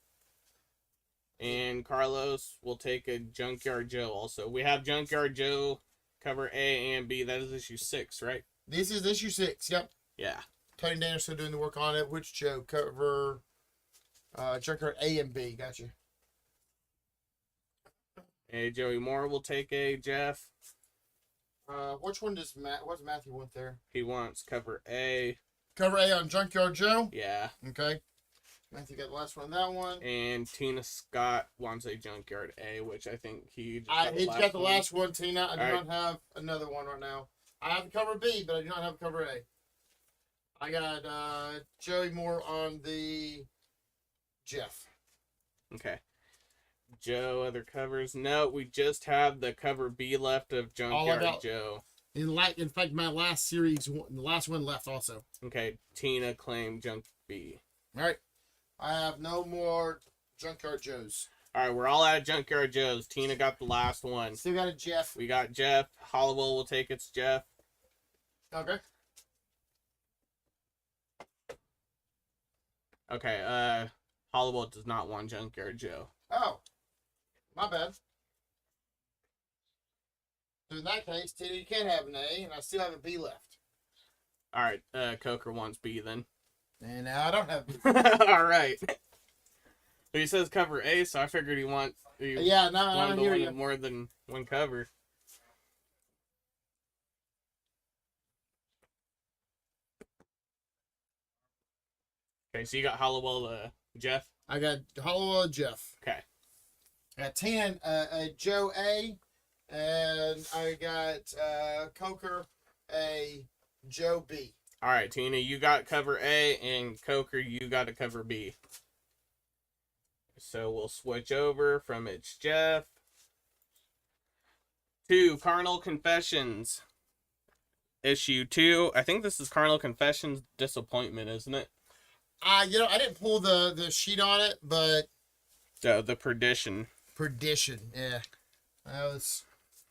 And Carlos will take a Junkyard Joe also. We have Junkyard Joe cover A and B. That is issue 6, right? This is issue 6. Yep. Yeah. Tony Danielson doing the work on it. Which Joe cover? Junkyard A and B. Gotcha. A Joey Moore will take a Jeff. Which one does what's Matthew want there? He wants cover A. Cover A on Junkyard Joe. Yeah. Okay. Matthew got the last one on that one. And Tina Scott wants a Junkyard A, which I think he just He's got the last one, Tina. I do All not have another one right now. I have the cover B, but I do not have cover A. I got Joey Moore on the Jeff. Okay. Joe, other covers? No, we just have the cover B left of Junkyard Joe. In fact, my last series, the last one left also. Okay, Tina claimed Junk B. All right. I have no more Junkyard Joes. All right, we're all out of Junkyard Joes. Tina got the last one. Still got a Jeff. We got Jeff. Hollowell will take its Jeff. Okay. Okay, Hollowell does not want Junkyard Joe. Oh. My bad. So in that case, Tina, you can't have an A, and I still have a B left. All right, Coker wants B then. And now I don't have B. All right. But he says cover A, so I figured he wanted I hear you. more than one cover. Okay, so you got Hollowell, Jeff. I got Hollowell Jeff. Okay. I got Tina, Joe A, and I got Coker A, Joe B. All right, Tina, you got cover A, and Coker, you got to cover B. So we'll switch over from It's Jeff to Carnal Confessions, issue 2. I think this is Carnal Confessions Disappointment, isn't it? I didn't pull the sheet on it, but The Perdition. Yeah.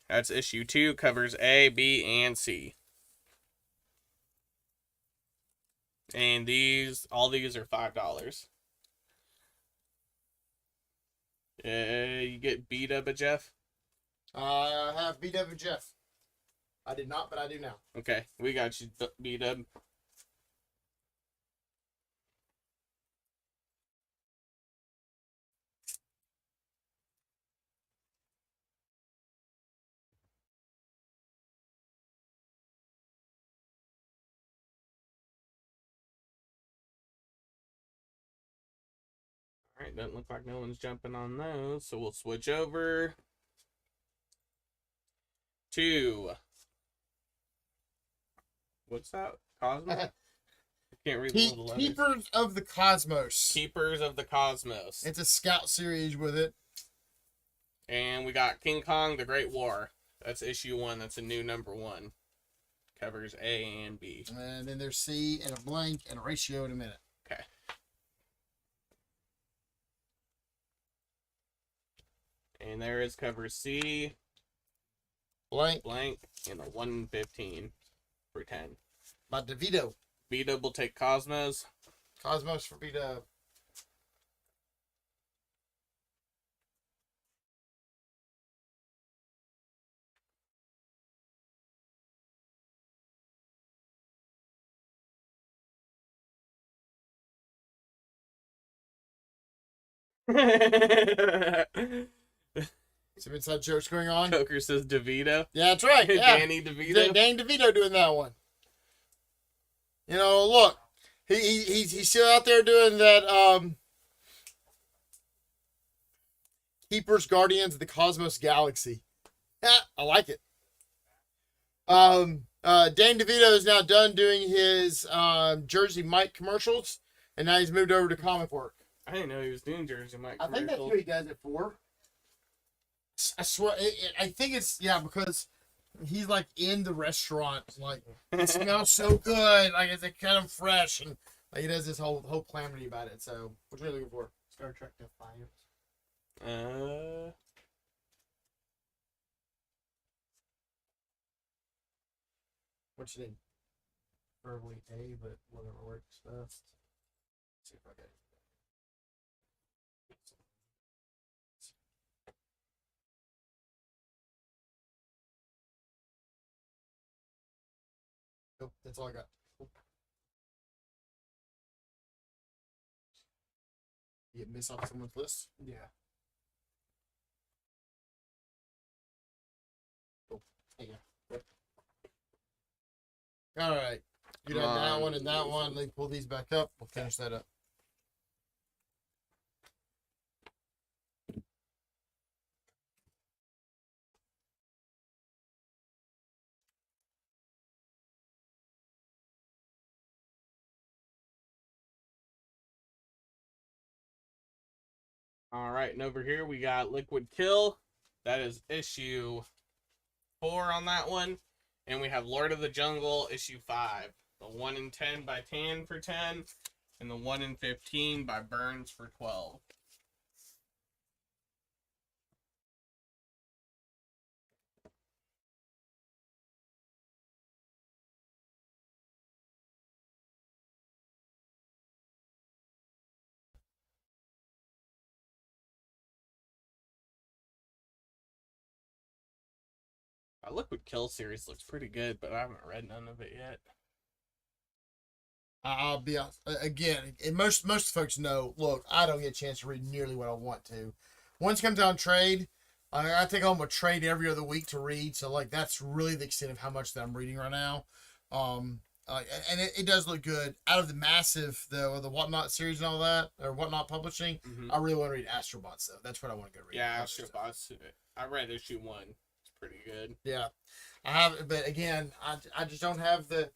That's issue 2, covers A, B, and C. And all these are $5. You get beat up at Jeff? I have BW Jeff. I did not, but I do now. Okay, we got you beat up. Alright, doesn't look like no one's jumping on those, so we'll switch over to... What's that? Cosmos? I can't read the letters. Keepers of the Cosmos. Keepers of the Cosmos. It's a scout series with it. And we got King Kong, The Great War. That's issue 1. That's a new #1. Covers A and B. And then there's C and a blank and a ratio in a minute. Okay. And there is cover C, Blank. and a 115 for 10. By DeVito. B-Dub will take Cosmos. Cosmos for B-Dub. Some inside jokes going on. Coker says DeVito. Yeah, that's right. Yeah. Danny DeVito. Danny DeVito doing that one. You know, look, he's still out there doing that. Keepers, Guardians of the Cosmos Galaxy. Yeah, I like it. Dan DeVito is now done doing his Jersey Mike commercials, and now he's moved over to comic work. I didn't know he was doing Jersey Mike I think that's who he does it for. I swear, I think it's because he's like in the restaurant, like it smells so good, like it's kind of fresh, and like, he does this whole calamity about it. So, what are you looking for? Star Trek Defiance. What you need? Preferably A, but whatever works best. Let's see if I get it. Nope, that's all I got. You miss off someone's list? Yeah. Cool. There you go. Yep. All right. You done that one and that one. Let me pull these back up. We'll finish that up. All right, and over here we got Liquid Kill. That is issue 4 on that one. And we have Lord of the Jungle, issue 5. The 1 in 10 by Tan for 10, and the 1 in 15 by Burns for 12. Our Liquid Kill series looks pretty good, but I haven't read none of it yet. I'll be honest. Again, and most folks know, look, I don't get a chance to read nearly what I want to. Once it comes out on trade, I take home a trade every other week to read. So, like, that's really the extent of how much that I'm reading right now. And it does look good. Out of the massive, the Whatnot series and all that, or Whatnot Publishing, I really want to read Astrobots, though. That's what I want to go read. Yeah, Astrobots. I read issue 1. It's pretty good. Yeah. I have, but again, I just don't have the...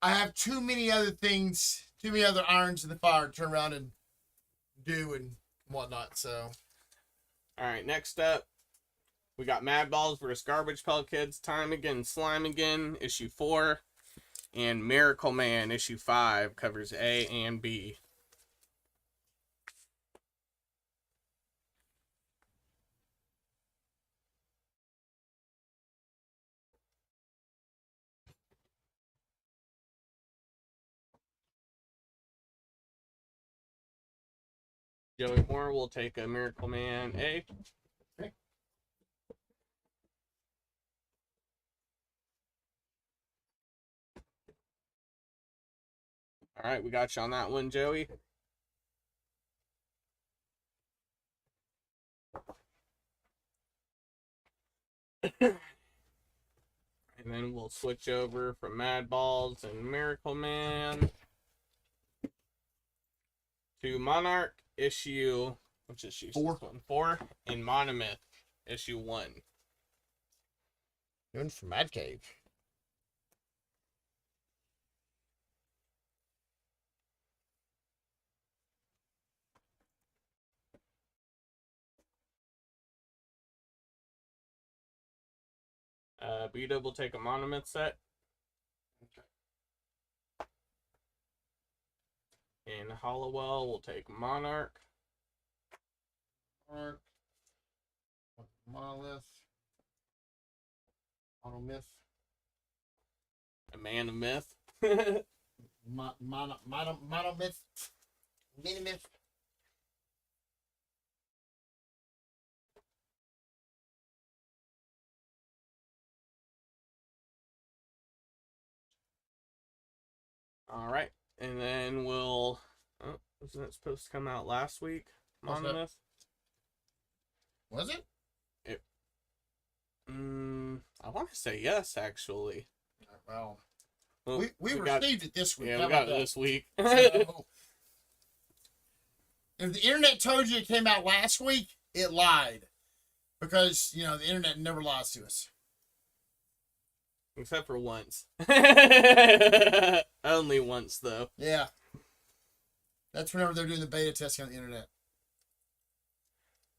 I have too many other things, too many other irons in the fire to turn around and do and whatnot. So, all right, next up, we got Mad Balls vs. Garbage Pail Kids, Time Again, Slime Again, issue 4, and Miracle Man, issue 5, covers A and B. Joey Moore will take a Miracle Man A. Okay. All right, we got you on that one, Joey. And then we'll switch over from Mad Balls and Miracle Man to Monarch issue, which issue? 4, and Monomyth issue 1. Doing for Mad Cave. B-Dub will take a Monomyth set. Okay. And Hollowell will take Monarch. Monolith. Monomyth. A Man of Myth. Monomyth. Minimyth. All right, and then we'll. Oh, wasn't it supposed to come out last week? Monomyth. Was it? I want to say yes, actually. Well, Well, we got- received it this week. Yeah, How we got about it this week. that? So, if the internet told you it came out last week, it lied. Because, the internet never lies to us. Except for once. Only once, though. Yeah. That's whenever they're doing the beta testing on the internet.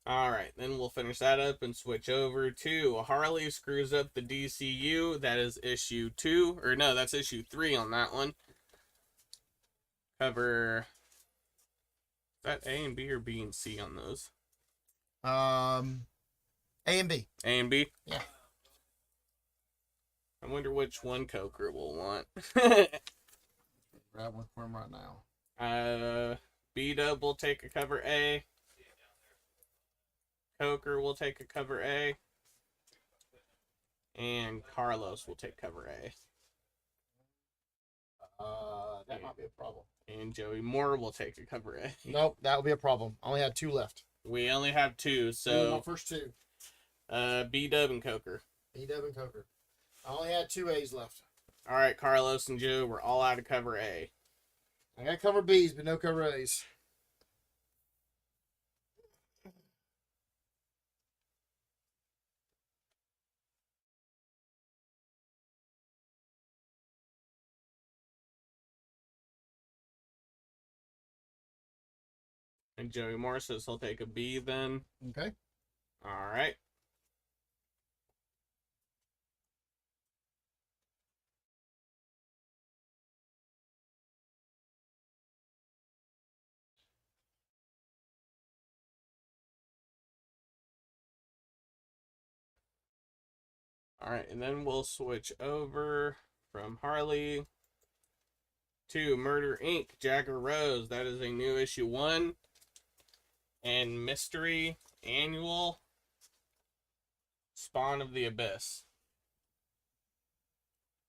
Alright, then we'll finish that up and switch over to Harley Screws Up the DCU. That is issue 2. Or no, that's issue 3 on that one. Cover... Is that A and B or B and C on those? A and B. A and B? Yeah. I wonder which one Coker will want. Grab one for him right now. B-Dub will take a cover A. Coker will take a cover A. And Carlos will take cover A. That might be a problem. And Joey Moore will take a cover A. Nope, that will be a problem. I only had 2 left. We only have 2, My so first 2. B-Dub and Coker. B-Dub and Coker. I only had 2 A's left. All right, Carlos and Joe, we're all out of cover A. I got cover B's, but no cover A's. And Joey Moore says he'll take a B then. Okay. All right. All right, and then we'll switch over from Harley to Murder Inc. Jagger Rose. That is a new issue 1. And Mystery Annual Spawn of the Abyss.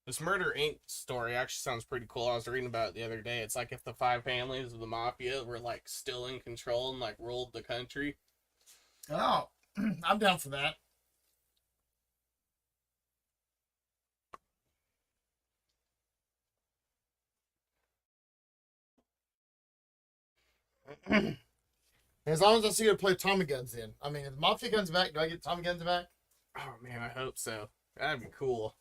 This Murder Inc. story actually sounds pretty cool. I was reading about it the other day. It's like if the 5 families of the Mafia were like still in control and like ruled the country. Oh, I'm down for that. As long as I see her play Tommy Guns in. I mean, if the Mafia Guns back, do I get Tommy Guns back? Oh man, I hope so. That'd be cool.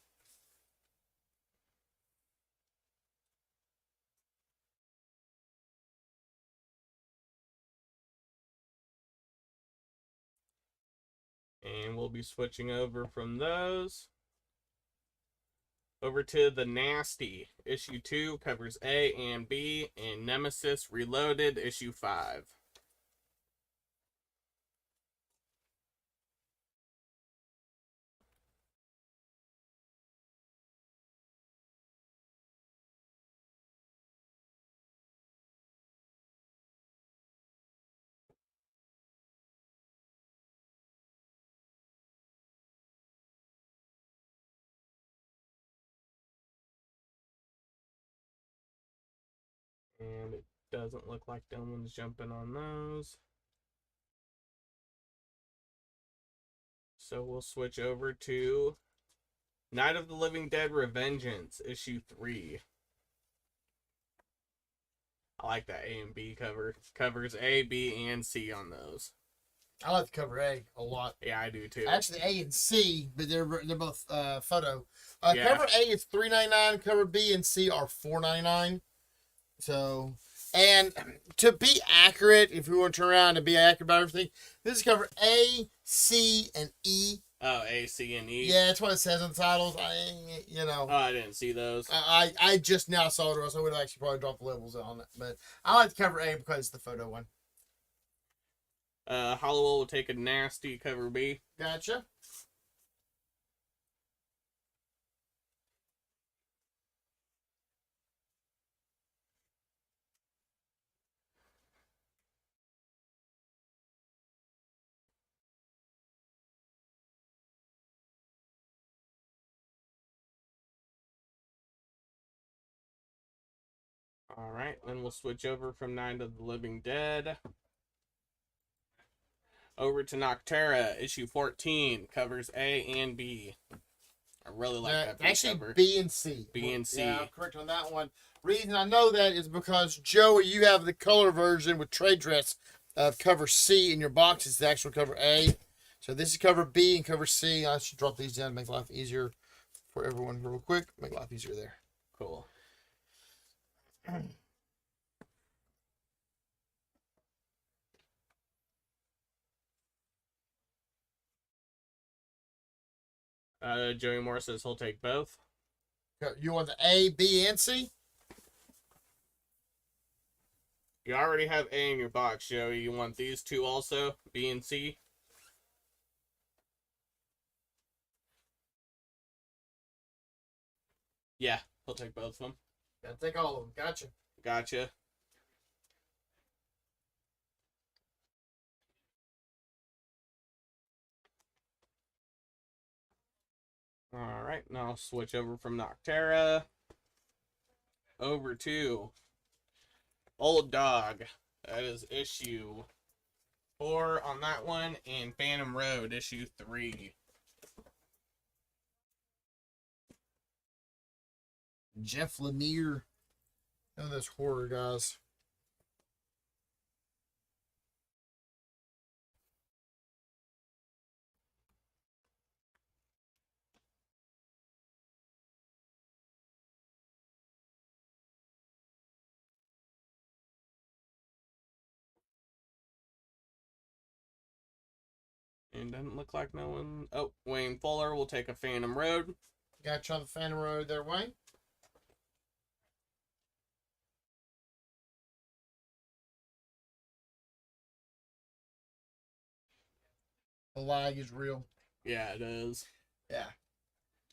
And we'll be switching over from those over to The Nasty. Issue 2 covers A and B, and Nemesis Reloaded, issue 5. And it doesn't look like no one's jumping on those. So we'll switch over to Night of the Living Dead Revengeance, issue 3. I like that A and B cover. Covers A, B, and C on those. I like the cover A a lot. Yeah, I do too. Actually, A and C, but they're both photo. Yeah. Cover A is $3.99. Cover B and C are $4.99. So, and to be accurate, if we want to turn around and be accurate about everything, this is cover A, C, and E. Oh, A, C, and E. Yeah, that's what it says on the titles. Oh, I didn't see those. I just now saw it, or else I would have actually probably dropped the levels on it. But I like the cover A because it's the photo one. Hollowell will take a Nasty cover B. Gotcha. All right, then we'll switch over from Night of the Living Dead over to Noctera, issue 14, covers A and B. I really like that front actually cover. B and C. B and C. Yeah, I'm correct on that one. Reason I know that is because, Joey, you have the color version with trade dress of cover C in your box. It's the actual cover A. So this is cover B and cover C. I should drop these down to make life easier for everyone real quick. Make life easier there. Cool. Joey Moore says he'll take both. You want the A, B, and C? You already have A in your box, Joey. You want these two also, B and C? Yeah, he'll take both of them. Gotta take all of them. Gotcha. Gotcha. Alright, now I'll switch over from Noctera over to Old Dog. That is issue 4 on that one, and Phantom Road, issue 3. Jeff Lemire. None of those horror guys. And doesn't look like no one. Oh, Wayne Fuller will take a Phantom Road. Got you on the Phantom Road there, Wayne. The lag is real. Yeah, it is. Yeah.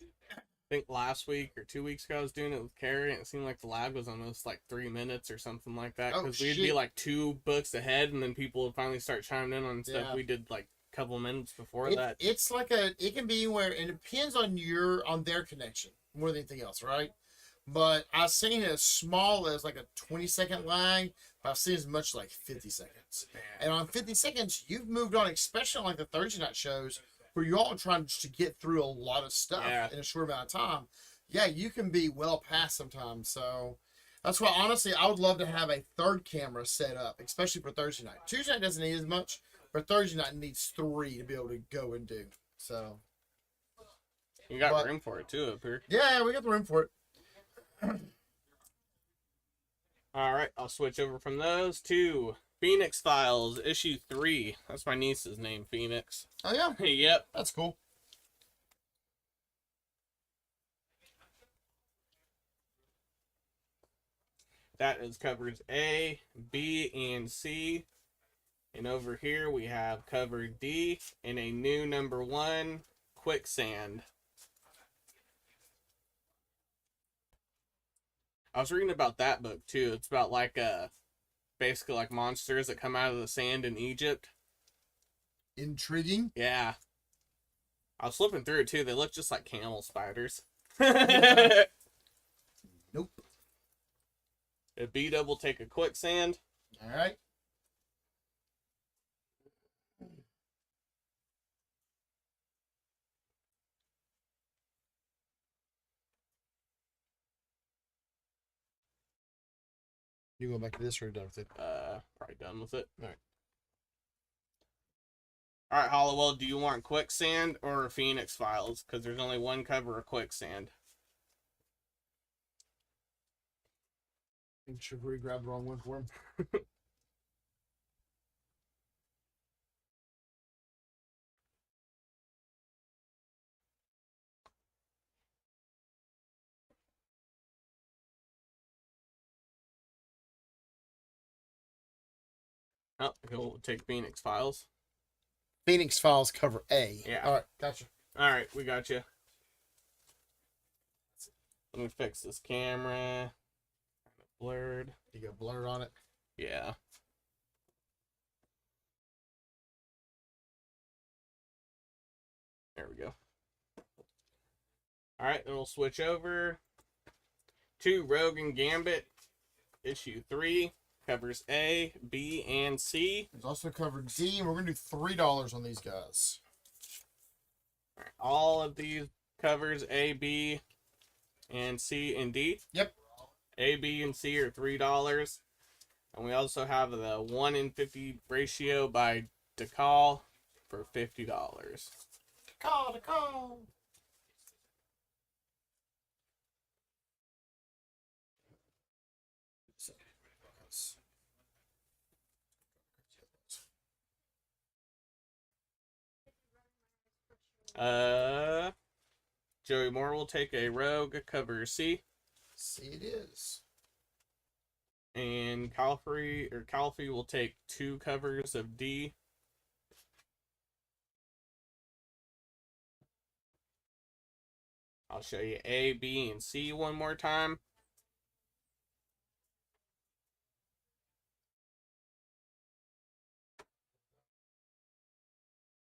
I think last week or 2 weeks ago I was doing it with Carrie, and it seemed like the lag was almost like 3 minutes or something like that. Oh, Because we'd be shit. like 2 books ahead, and then people would finally start chiming in on stuff Yeah. we did like a couple minutes before that. It's like it can be anywhere, and it depends on their connection more than anything else, right? But I've seen it as small as like a 20-second lag, but I've seen as much as like 50 seconds. And on 50 seconds, you've moved on, especially on like the Thursday night shows, where you're all trying to get through a lot of stuff in a short amount of time. Yeah, you can be well past sometimes. So that's why, honestly, I would love to have a third camera set up, especially for Thursday night. Tuesday night doesn't need as much, but Thursday night needs 3 to be able to go and do. So You got room for it too up here. yeah, we got the room for it. Alright, I'll switch over from those to Phoenix Files, issue 3. That's my niece's name, Phoenix. Oh yeah, Yep. that's cool. That is covers A, B, and C. And over here we have cover D and a new number 1, Quicksand. I was reading about that book too. It's about like basically like monsters that come out of the sand in Egypt. Intriguing. Yeah. I was flipping through it too. They look just like camel spiders. Nope. A B-Dub will take a Quicksand. All right. You going back to this or done with it? Probably done with it. All right. Alright, Hollowell, do you want Quicksand or Phoenix Files? Because there's only one cover of Quicksand. I think Chivalry grabbed the wrong one for him. Oh, he'll take Phoenix Files. Phoenix Files cover A. Yeah. All right, gotcha. Alright, we got you. Let me fix this camera. Blurred. You got blur on it. Yeah. There we go. Alright, then we'll switch over to Rogue and Gambit, issue 3. Covers A, B, and C. There's also cover D, and we're going to do $3 on these guys. All of these covers A, B, and C and D. Yep. A, B, and C are $3. And we also have the 1 in 50 ratio by DeCall for $50. Call. Joey Moore will take a Rogue cover C. See, it is. And Calfrey will take 2 covers of D. I'll show you A, B, and C one more time.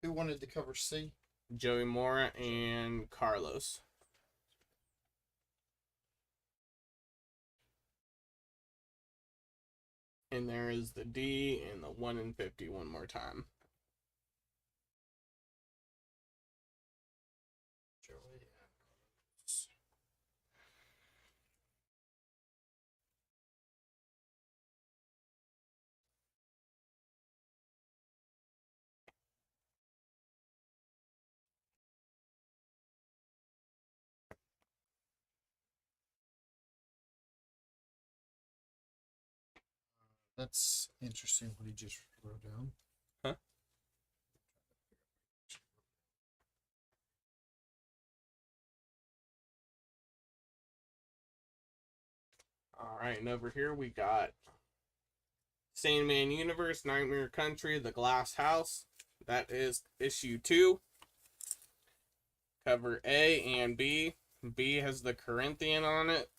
Who wanted to cover C? Joey Moore and Carlos. And there is the D and the 1 in 50 one more time. That's interesting what he just wrote down. Huh? All right, and over here we got Sandman Universe, Nightmare Country, The Glass House. That is issue 2. Cover A and B. B has the Corinthian on it.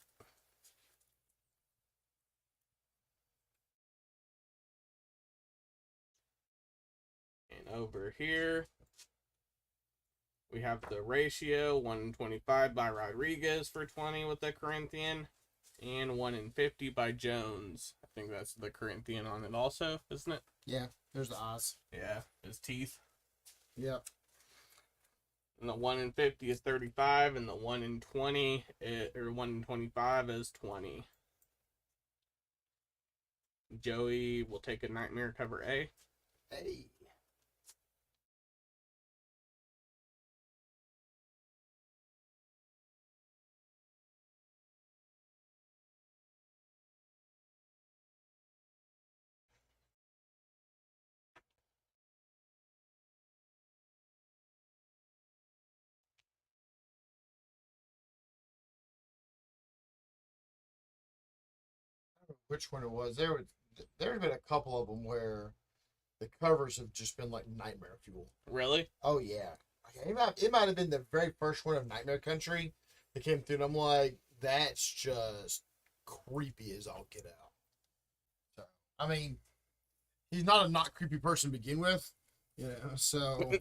And over here, we have the ratio 1 in 25 by Rodriguez for 20 with the Corinthian, and 1 in 50 by Jones. I think that's the Corinthian on it also, isn't it? Yeah, there's the eyes. Yeah, his teeth. Yep. And the 1 in 50 is 35, and the 1 in 20 or 1 in 25 is 20. Joey will take a Nightmare cover A. Hey. Which one it was? There's been a couple of them where the covers have just been like nightmare fuel. Really? Oh yeah. It might have been the very first one of Nightmare Country that came through, and I'm like, that's just creepy as all get out. So I mean, he's not a not creepy person to begin with, you know. So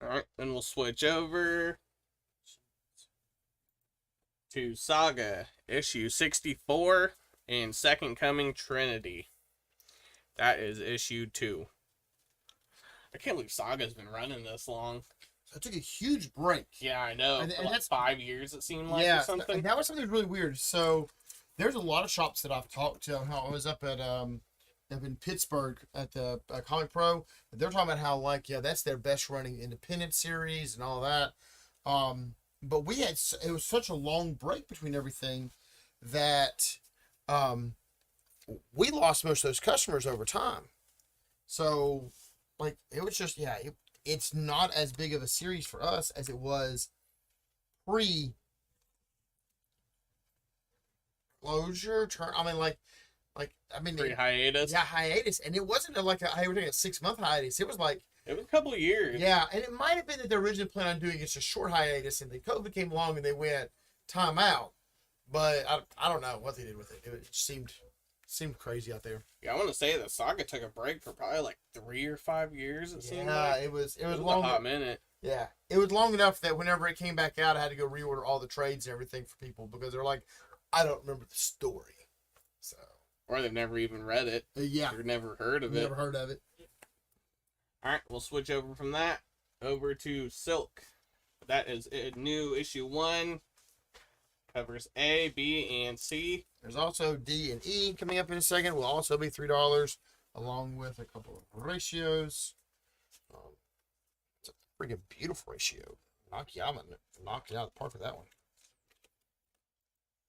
Alright, then we'll switch over to Saga, issue 64, and Second Coming Trinity. That is issue 2. I can't believe Saga's been running this long. I took a huge break. Yeah, I know. And For like that's 5 years, it seemed like, Yeah, or something. that was something really weird. So there's a lot of shops that I've talked to. How I was up in Pittsburgh at the Comic Pro. They're talking about how, like, yeah, that's their best running independent series and all that. But it was such a long break between everything that we lost most of those customers over time. So, like, it was just, yeah, it's not as big of a series for us as it was pre closure. Pre-hiatus. Yeah, hiatus, and it wasn't like a 6-month hiatus. It was like, It was a couple of years. yeah, and it might have been that they originally planned on doing it's a short hiatus, and then COVID came along and they went time out. But I don't know what they did with it. It seemed Seemed crazy out there. Yeah, I want to say the saga took a break for probably like 3 or 5 years. It seemed like it was it was long. a hot minute. Yeah, it was long enough that whenever it came back out, I had to go reorder all the trades and everything for people because they're like, I don't remember the story. So. Or they've never even read it. Yeah. Or never heard of it. Never heard of it. All right, we'll switch over from that over to Silk. That is a new issue 1. Covers A, B, and C. There's also D and E coming up in a second. Will also be $3, along with a couple of ratios. It's a freaking beautiful ratio. Nakayama knocked it out of the park with that one.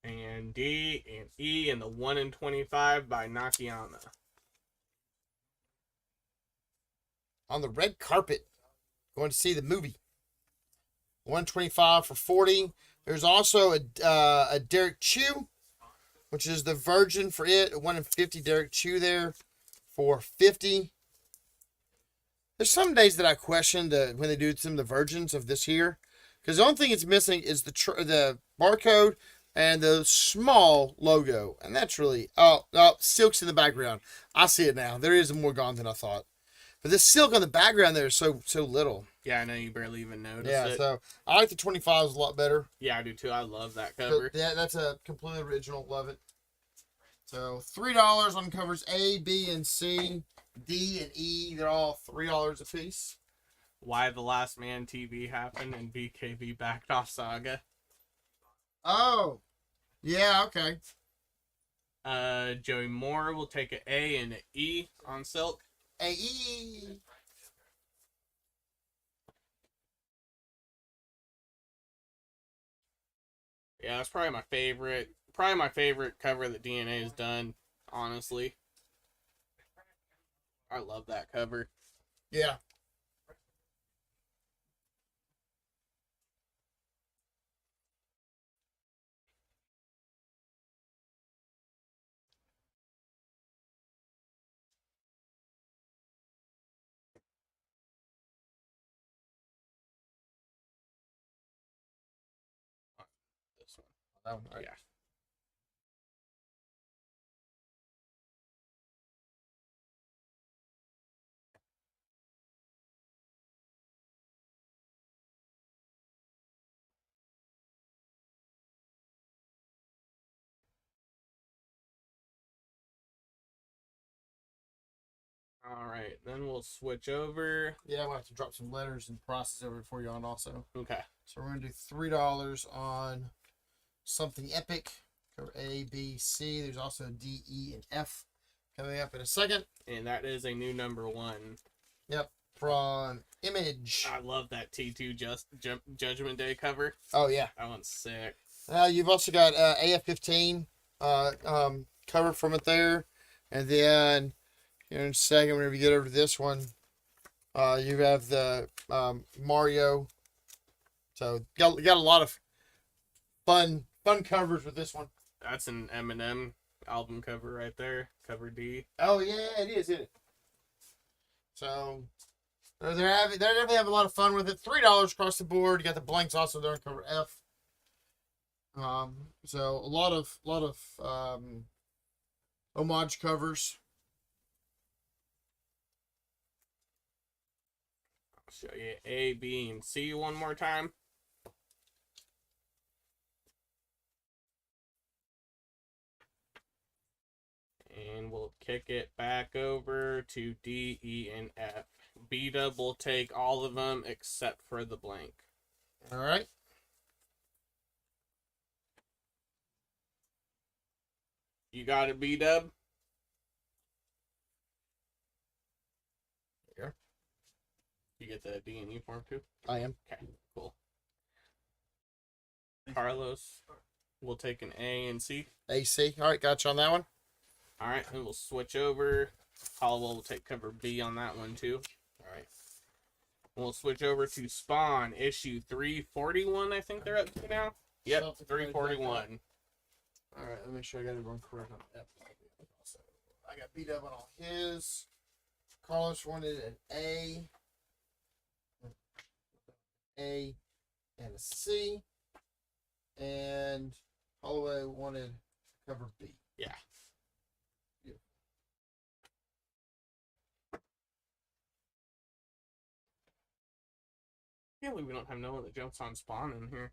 And D and E and the 1 in 25 by Nakayama. On the red carpet, going to see the movie. 125 for 40. There's also a Derek Chew, which is the Virgin for it. A 1 in 50 Derek Chew there for 50. There's some days that I question when they do some of the Virgins of this year, because the only thing it's missing is the barcode and the small logo, and that's really Silk's in the background. I see it now. There is more gone than I thought. But this Silk on the background there is so little. Yeah, I know you barely even noticed it. Yeah, so I like the 25s a lot better. Yeah, I do too. I love that cover. So, yeah, that's a completely original. Love it. So $3 on covers A, B, and C. D and E, they're all $3 a piece. Why the Last Man TV happened and BKB backed off Saga. Oh, yeah, okay. Joey Moore will take an A and an E on Silk. A-E. Yeah, that's probably my favorite. Probably my favorite cover that DNA has done. Honestly, I love that cover. Yeah. This one. That one, right? Yeah. All right, then we'll switch over. Yeah, I'm going to have to drop some letters and process over for you on also. Okay. So we're going to do $3 on something epic. Cover A, B, C. There's also D, E, and F coming up in a second. And that is a new number 1. Yep. From Image. I love that T2 Judgment Day cover. Oh, yeah. That one's sick. You've also got AF-15 cover from it there. And then here in a second, whenever you get over to this one, you have the Mario. So got a lot of fun covers with this one. That's an Eminem album cover right there. Cover D. Oh yeah, it is, isn't it? So they definitely have a lot of fun with it. $3 across the board. You got the blanks also there on cover F. So a lot of homage covers. I'll show you A, B, and C one more time. And we'll kick it back over to D, E, and F. B-Dub will take all of them except for the blank. All right. You got it, B-Dub? Here. You get the D and E form too? I am. Okay, cool. Carlos will take an A and C. AC. All right, got you on that one. All right, and we'll switch over. Hollowell will take cover B on that one too. All right. We'll switch over to Spawn, issue 341, I think they're up to now. Yep, Something 341. All right, let me make sure I got everyone correct on that. So I got beat up on all his. Carlos wanted an A, and a C, and Holloway wanted cover B. Yeah. can't believe we don't have no one that jumps on Spawn in here.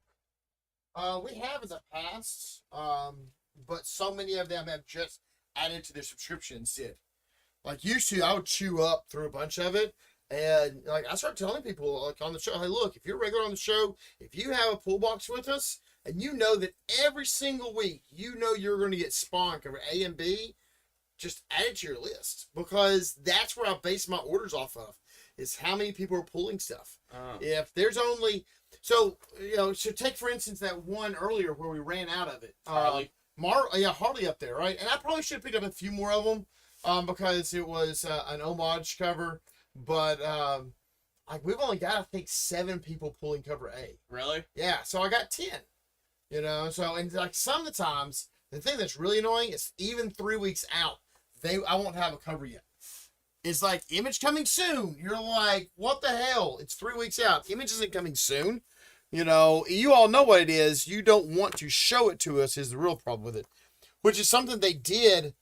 We have in the past, but so many of them have just added to their subscriptions. Did like used to, I would chew up through a bunch of it, and like I started telling people like on the show, hey, look, if you're regular on the show, if you have a pull box with us, and you know that every single week, you know you're going to get Spawn cover A and B, just add it to your list because that's where I base my orders off of. Is how many people are pulling stuff. If there's only so take for instance that one earlier where we ran out of it. Harley. Harley up there, right? And I probably should have picked up a few more of them because it was an homage cover. But like we've only got I think 7 people pulling cover A. Really? Yeah. So I got 10. So and like some of the times the thing that's really annoying is even 3 weeks out I won't have a cover yet. It's like image coming soon. You're like, what the hell? It's 3 weeks out. Image isn't coming soon. You all know what it is. You don't want to show it to us is the real problem with it, which is something they did.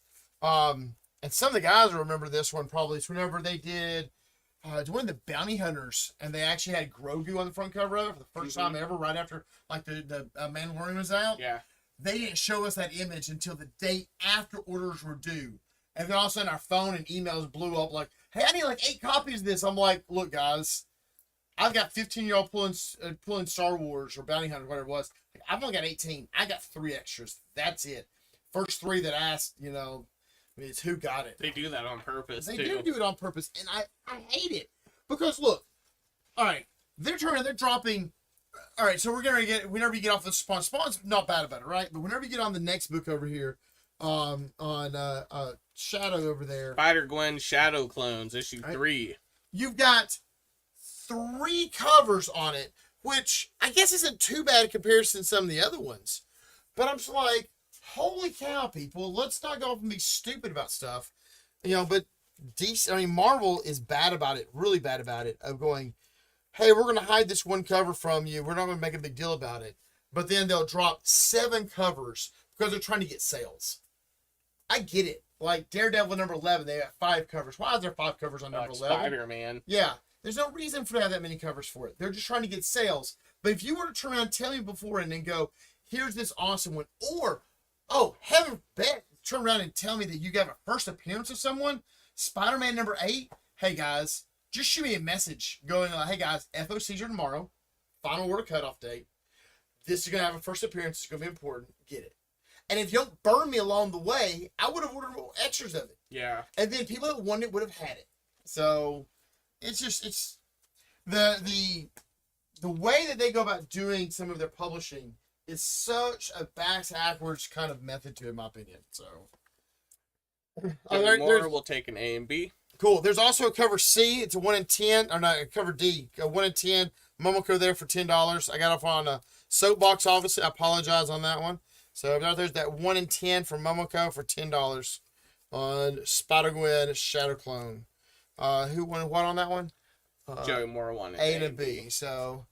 And some of the guys will remember this one probably. It's whenever they did one of the Bounty Hunters, and they actually had Grogu on the front cover of it for the first time ever, right after like the Mandalorian was out. Yeah. They didn't show us that image until the day after orders were due. And then all of a sudden our phone and emails blew up like, hey, I need like 8 copies of this. I'm like, look, guys, I've got 15-year-old pulling Star Wars or Bounty Hunter, whatever it was. Like, I've only got 18. I got 3 extras. That's it. First 3 that asked, it's who got it. They do that on purpose, They too. do it on purpose, and I hate it. Because, look, all right, they're dropping. All right, so we're going to get, whenever you get off the Spawn's not bad about it, right? But whenever you get on the next book over here, on Shadow over there. Spider-Gwen Shadow Clones, issue 3. You've got 3 covers on it, which I guess isn't too bad in comparison to some of the other ones. But I'm just like, holy cow, people, let's not go off and be stupid about stuff. But Marvel is bad about it, really bad about it, of going, hey, we're going to hide this one cover from you. We're not going to make a big deal about it. But then they'll drop 7 covers because they're trying to get sales. I get it. Like Daredevil number 11, they got 5 covers. Why is there 5 covers on number 11? Spider-Man. Yeah. There's no reason for to have that many covers for it. They're just trying to get sales. But if you were to turn around and tell me before and then go, here's this awesome one. Or, oh, heaven bet, turn around and tell me that you got a first appearance of someone. Spider-Man number 8. Hey, guys, just shoot me a message going, hey, guys, FOCs are tomorrow. Final order cutoff date. This is going to have a first appearance. It's going to be important. Get it. And if you don't burn me along the way, I would have ordered extras of it. Yeah. And then people that wanted it would have had it. So it's the way that they go about doing some of their publishing is such a backwards kind of method to it, in my opinion. So We'll take an A and B. Cool. There's also a cover C. It's a 1 in 10, or not a cover D. A 1 in 10. Momoko there for $10. I got off on a soapbox. Obviously, I apologize on that one. So there's that 1 in 10 from Momoko for $10 on Spider-Gwen Shadow Clone. Who won what on that one? Joey Moore won it. A and B. So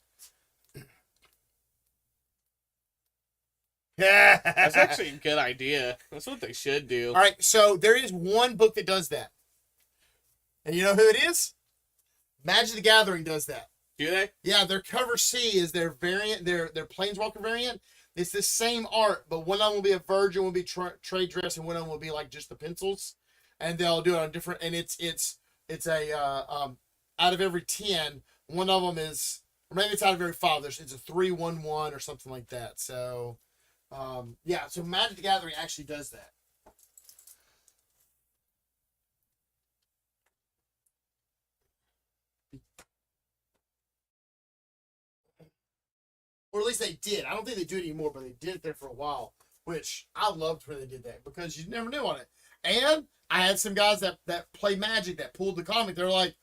yeah, that's actually a good idea. That's what they should do. All right. So there is one book that does that, and you know who it is? Magic the Gathering does that. Do they? Yeah, their cover C is their variant, their Planeswalker variant. It's the same art, but one of them will be a virgin, will be trade dress, and one of them will be like just the pencils, and they'll do it on different. And it's a out of every 10, one of them is, or maybe it's out of every 5. It's a 3-1-1 or something like that. So, yeah. So Magic the Gathering actually does that. Or at least they did. I don't think they do it anymore, but they did it there for a while, which I loved when they did that because you never knew on it. And I had some guys that play Magic that pulled the comic. They're like,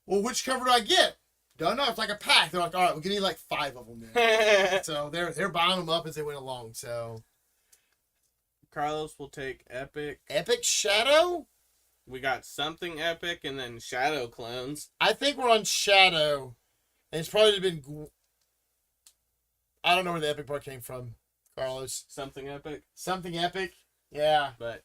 well, which cover do I get? Don't know. It's like a pack. They're like, all right, we'll give you like 5 of them then. So they're buying them up as they went along. So Carlos will take Epic. Epic Shadow? We got something Epic and then Shadow Clones. I think we're on Shadow. And it's probably been... I don't know where the Epic part came from, Carlos. Something Epic? Something Epic? Yeah. But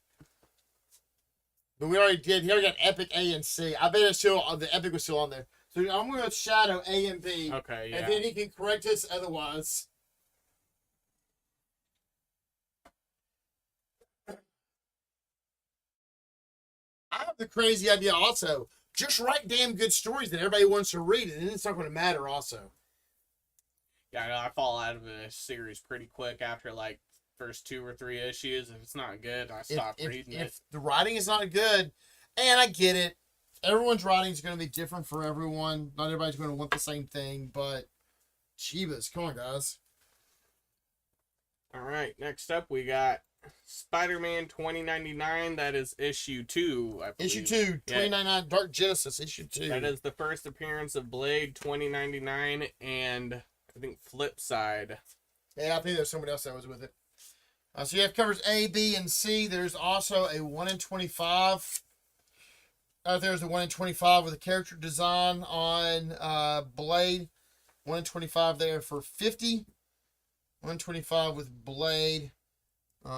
we already did. He already got Epic A and C. I bet it's still, the Epic was still on there. So I'm going to shadow A and B. Okay, yeah. And then he can correct us otherwise. I have the crazy idea also. Just write damn good stories that everybody wants to read, and then it's not going to matter also. Yeah, I know I fall out of a series pretty quick after like first 2 or 3 issues. If it's not good, I stop reading it. If the writing is not good, and I get it, everyone's writing is going to be different for everyone. Not everybody's going to want the same thing, but Chivas, come on, guys. All right, next up we got Spider-Man 2099. That is issue 2, I believe. Issue 2, 2099, Dark Genesis, issue 2. That is the first appearance of Blade 2099 and I think Flipside. Yeah, I think there's somebody else that was with it. So you have covers A, B, and C. There's also a 1 in 25. There's a 1 in 25 with a character design on Blade. 1 in 25 there for 50. 1 in 25 with Blade.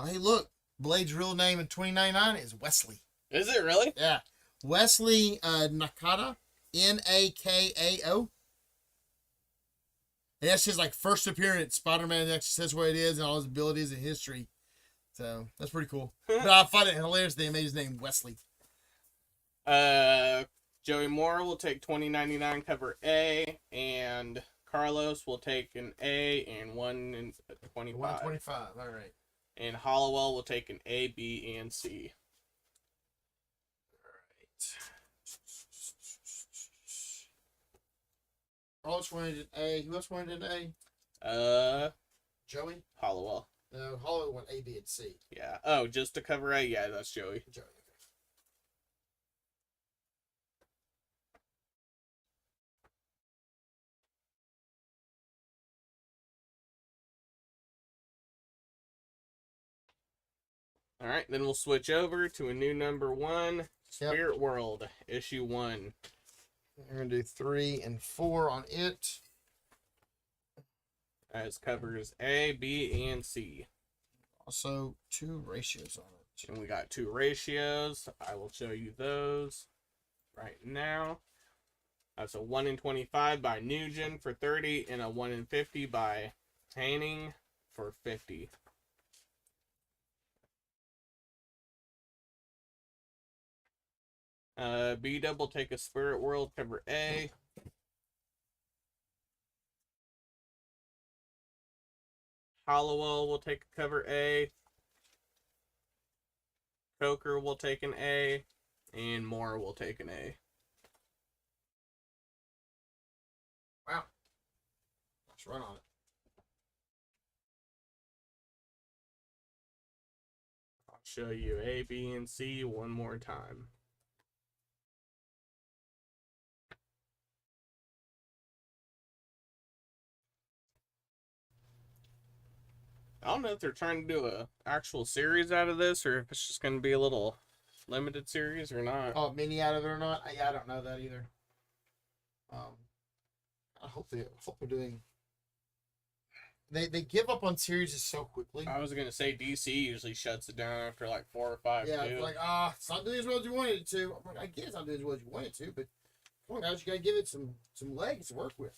Hey, look. Blade's real name in 2099 is Wesley. Is it really? Yeah. Wesley Nakata. Nakao. And that's his like first appearance. Spider-Man actually says what it is and all his abilities and history. So that's pretty cool. But I find it hilarious they made his name Wesley. Joey Moore will take 2099 cover A, and Carlos will take an A and 1 in 25. 125. All right. And Hollowell will take an A, B, and C. Carlos wanted an A. Who else wanted an A? Joey? Hollowell. No, Hollowell went A, B, and C. Yeah. Oh, just to cover A? Yeah, that's Joey. Joey. All right, then we'll switch over to a new number 1, Spirit World, issue 1. We're going to do 3 and 4 on it. As covers A, B, and C. Also, 2 ratios on it. And we got 2 ratios. I will show you those right now. That's a 1 in 25 by Nugent for 30, and a 1 in 50 by Hanning for 50. B-Dub will take a Spirit World cover A. Hollowell will take a cover A. Coker will take an A. And Moore will take an A. Wow. Let's run on it. I'll show you A, B, and C one more time. I don't know if they're trying to do a actual series out of this, or if it's just going to be a little limited series or not. Oh, mini out of it or not? I don't know that either. I hope they're doing. They give up on series so quickly. I was going to say DC usually shuts it down after like 4 or 5. Yeah, too. it's like it's not doing as well as you wanted it to. I'm like, I guess not doing as well as you wanted it to, but come on, guys, you gotta give it some legs to work with.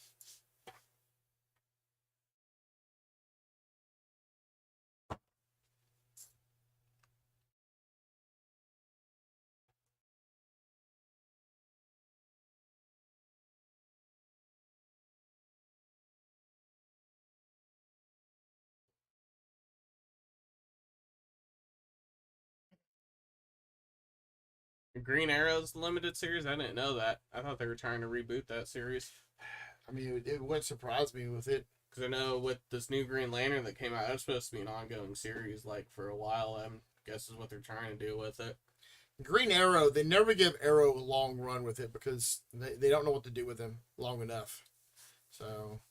Green Arrow's limited series? I didn't know that. I thought they were trying to reboot that series. I mean, it wouldn't surprise me with it. Because I know with this new Green Lantern that came out, it's supposed to be an ongoing series, like, for a while. I guess is what they're trying to do with it. Green Arrow, they never give Arrow a long run with it because they don't know what to do with him long enough. So,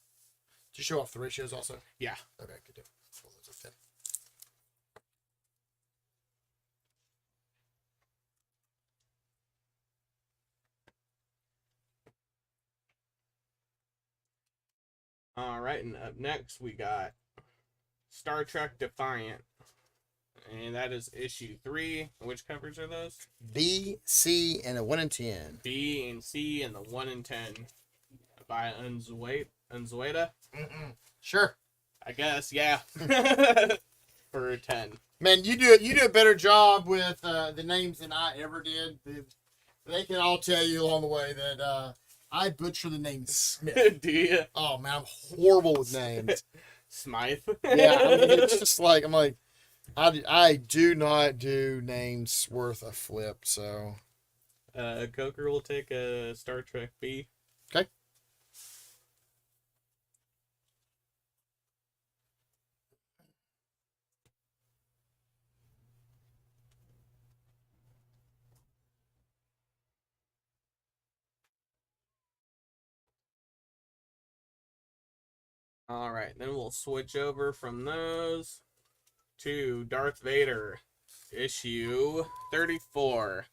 to show off the ratios also? Yeah. Okay, good deal. Pull those up then. Alright, and up next we got Star Trek Defiant. And that is issue 3. Which covers are those? B, C, and a 1 in 10. B and C and the 1 in 10 by Unzueta. Sure. I guess, yeah. For a 10. Man, you do a better job with the names than I ever did. They can all tell you along the way that I butcher the name Smith. Do you? Oh man, I'm horrible with names. Smythe. Yeah, I mean, it's just like I do not do names worth a flip. So Coker will take a Star Trek B. okay. All right, then we'll switch over from those to Darth Vader, issue 34.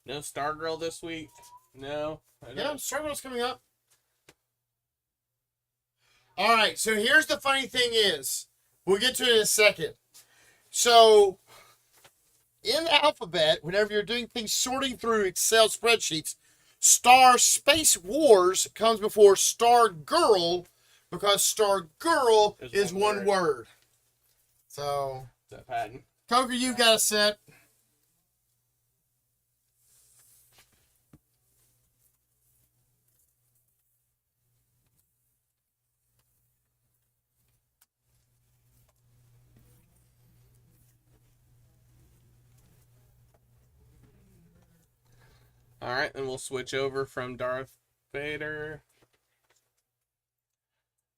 No Stargirl this week? No? Yeah, Stargirl's coming up. All right, so here's the funny thing is, we'll get to it in a second. So, in the alphabet, whenever you're doing things sorting through Excel spreadsheets, Star Space Wars comes before Star Girl because Star Girl is one word. So, Is that Patton? Coker, you got a set. All right, then we'll switch over from Darth Vader